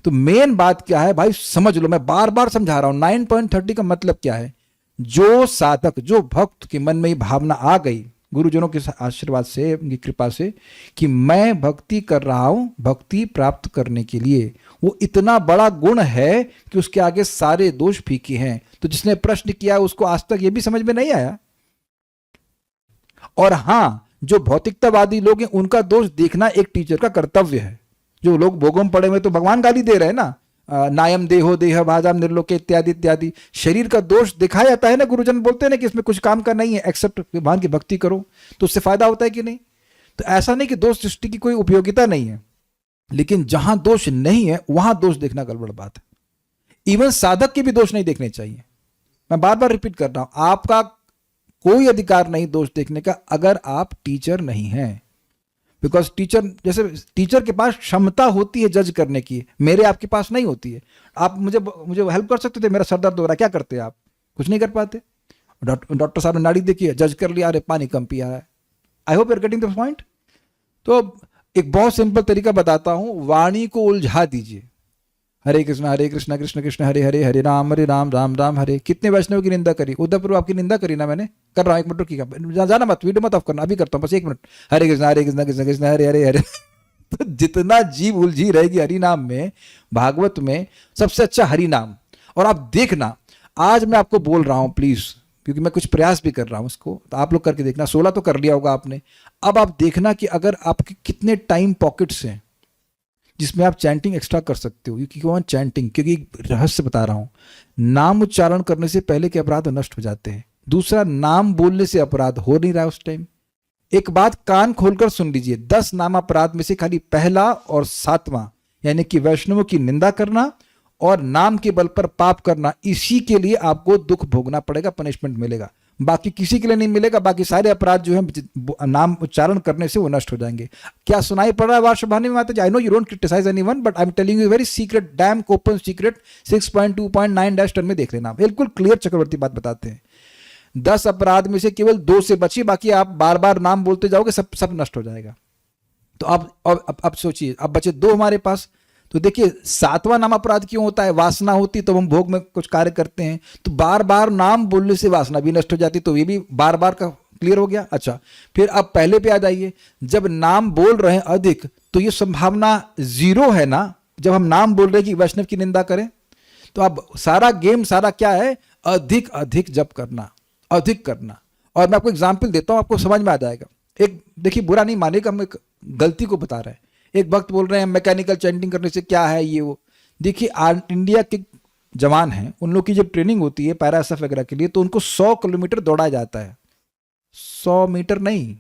तो मेन बात क्या है भाई, समझ लो, मैं बार बार समझा रहा हूं। 9.30 का मतलब क्या है? जो साधक, जो भक्त के मन में ये भावना आ गई गुरुजनों के आशीर्वाद से, उनकी कृपा से, कि मैं भक्ति कर रहा हूं भक्ति प्राप्त करने के लिए, वो इतना बड़ा गुण है कि उसके आगे सारे दोष फीके हैं। तो जिसने प्रश्न किया उसको आज तक ये भी समझ में नहीं आया। और हां, जो भौतिकतावादी लोग हैं उनका दोष देखना एक टीचर का कर्तव्य है। जो लोग भोगों में पड़े हुए तो भगवान गाली दे रहे हैं ना, नायम देहो देह भाजाम निर्लोके इत्यादि इत्यादि। शरीर का दोष दिखाया जाता है ना, गुरुजन बोलते हैं ना कि इसमें कुछ काम का नहीं है, एक्सेप्ट भगवान की भक्ति करो, तो उससे फायदा होता है कि नहीं? तो ऐसा नहीं कि दोष सृष्टि की कोई उपयोगिता नहीं है, लेकिन जहां दोष नहीं है वहां दोष देखना गड़बड़ बात है। इवन साधक के भी दोष नहीं देखने चाहिए। मैं बार बार रिपीट कर रहा हूं, आपका कोई अधिकार नहीं दोष देखने का अगर आप टीचर नहीं हैं। बिकॉज टीचर, जैसे टीचर के पास क्षमता होती है जज करने की, मेरे आपके पास नहीं होती है। आप मुझे हेल्प कर सकते थे, मेरा सर दर्द हो रहा है, क्या करते आप? कुछ नहीं कर पाते। डॉक्टर साहब ने नाड़ी देखी है, जज कर लिया, अरे पानी कम पिया है। I hope you're getting the point. तो एक बहुत सिंपल तरीका बताता हूं, वाणी को उलझा दीजिए। हरे कृष्ण कृष्ण कृष्ण हरे हरे, हरे राम राम राम हरे। कितने वैष्णव की निंदा करी? उद्धव आपकी निंदा करी ना मैंने? कर रहा हूं, 1 मिनट रुकिएगा, जाना मत, वीडियो मत ऑफ करना, अभी करता हूं, बस 1 मिनट। हरे कृष्ण कृष्ण कृष्ण हरे हरे हरे। तो जितना जीव उलझी रहेगी हरि नाम में, भागवत में सबसे अच्छा हरि नाम। और आप देखना, आज मैं आपको बोल रहा हूं प्लीज, क्योंकि मैं कुछ प्रयास भी कर रहा हूं इसको, तो आप लोग करके देखना। 16 तो कर लिया होगा आपने। अब आप देखना कि अगर आपके कितने टाइम पॉकेट्स हैं जिसमें आप चैंटिंग एक्स्ट्रा कर सकते हो। क्योंकि चैंटिंग, क्योंकि रहस्य बता रहा हूं, नाम उच्चारण करने से पहले के अपराध नष्ट हो जाते हैं। दूसरा, नाम बोलने से अपराध हो नहीं रहा है उस टाइम। एक बात कान खोलकर सुन लीजिए, 10 नाम अपराध में से खाली पहला और 7वां, यानी कि वैष्णवों की निंदा करना और नाम के बल पर पाप करना, इसी के लिए आपको दुख भोगना पड़ेगा, पनिशमेंट मिलेगा। बाकी किसी के लिए नहीं मिलेगा। बाकी सारे अपराध जो है नाम उच्चारण करने से वो नष्ट हो जाएंगे। क्या सुनाई पड़ रहा है वार्षभानी में माता जी? I know you don't criticize anyone, but I am telling you very secret, damn open secret. 6.2.9-10 में देख लेना, बिल्कुल क्लियर चक्रवर्ती बात बताते हैं। 10 अपराध में से केवल 2 से बचिए, बाकी आप बार बार नाम बोलते जाओगे, सब नष्ट हो जाएगा। तो अब सोचिए, अब बचे 2 हमारे पास। तो देखिए, 7वां नाम अपराध क्यों होता है? वासना होती तो हम भोग में कुछ कार्य करते हैं, तो बार बार नाम बोलने से वासना भी नष्ट हो जाती, तो ये भी बार बार का क्लियर हो गया। अच्छा, फिर अब पहले पे आ जाइए, जब नाम बोल रहे हैं अधिक, तो ये संभावना 0 है ना, जब हम नाम बोल रहे हैं कि वैष्णव की निंदा करें। तो अब सारा गेम, सारा क्या है? अधिक अधिक जप करना, अधिक करना। और मैं आपको एग्जाम्पल देता हूं, आपको समझ में आ जाएगा। एक देखिए, बुरा नहीं मानेगा, हम एक गलती को बता रहे हैं। एक भक्त बोल रहे हैं मैकेनिकल चैंटिंग करने से क्या है ये वो। देखिए, इंडिया के जवान हैं, उन लोग की जब ट्रेनिंग होती है पैराएसएफ वगैरह के लिए, तो उनको 100 किलोमीटर दौड़ाया जाता है। 100 मीटर नहीं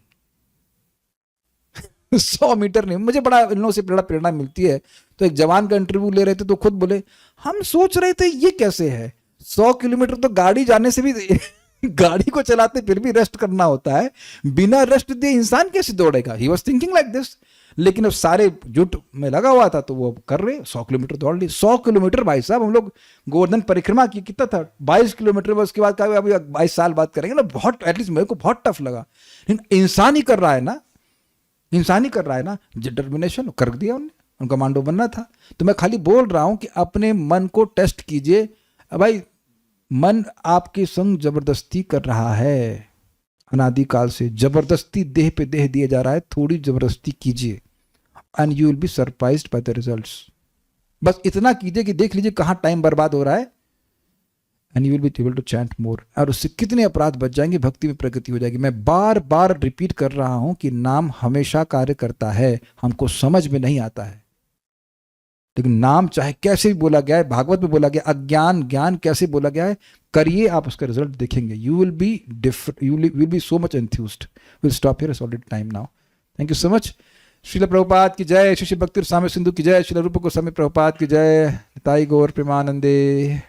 100 मीटर नहीं। मुझे बड़ा इन लोगों से बड़ा प्रेरणा मिलती है। तो एक जवान का इंटरव्यू ले रहे थे, तो खुद बोले, हम सोच रहे थे ये कैसे है, 100 किलोमीटर तो गाड़ी जाने से भी गाड़ी को चलाते फिर भी रेस्ट करना होता है, बिना रेस्ट दिए इंसान कैसे दौड़ेगा? He was thinking like this. लेकिन अब सारे जुट में लगा हुआ था, तो वो कर रहे 100 किलोमीटर दौड़ ली। 100 किलोमीटर भाई साहब, हम लोग गोवर्धन परिक्रमा की, कितना था? 22 किलोमीटर। उसके बाद कहा अभी 22 साल बात करेंगे ना, बहुत, एटलीस्ट मेरे को बहुत टफ लगा। लेकिन इंसान ही कर रहा है ना, इंसान ही कर रहा है ना, डिटर्मिनेशन कर दिया उन्होंने, उनका कमांडो बनना था। तो मैं खाली बोल रहा हूं कि अपने मन को टेस्ट कीजिए। भाई, मन आपके संग जबरदस्ती कर रहा है, अनादिकाल से जबरदस्ती देह पे देह दिया जा रहा है। थोड़ी जबरदस्ती कीजिए and you will be surprised by the results. बस इतना कीजिए कि देख लीजिए कहां टाइम बर्बाद हो रहा है, and you will be able to chant more. और उससे कितने अपराध बच जाएंगे, भक्ति में प्रगति हो जाएगी। मैं बार बार रिपीट कर रहा हूं कि नाम हमेशा कार्य करता है, हमको समझ में नहीं आता है, लेकिन नाम चाहे कैसे भी बोला गया है, भागवत में बोला गया अज्ञान ज्ञान कैसे बोला गया है, करिए, आप उसका रिजल्ट देखेंगे। You will be different, you will be so much enthused. Will stop here, it's already time now. Thank you so much. Srila Prabhupada की जय, श्री भक्ति स्वामी सिंधु की जय, श्रील रूप गोस्वामी प्रभुपाद की जय, निताई गौर प्रेमानंदे।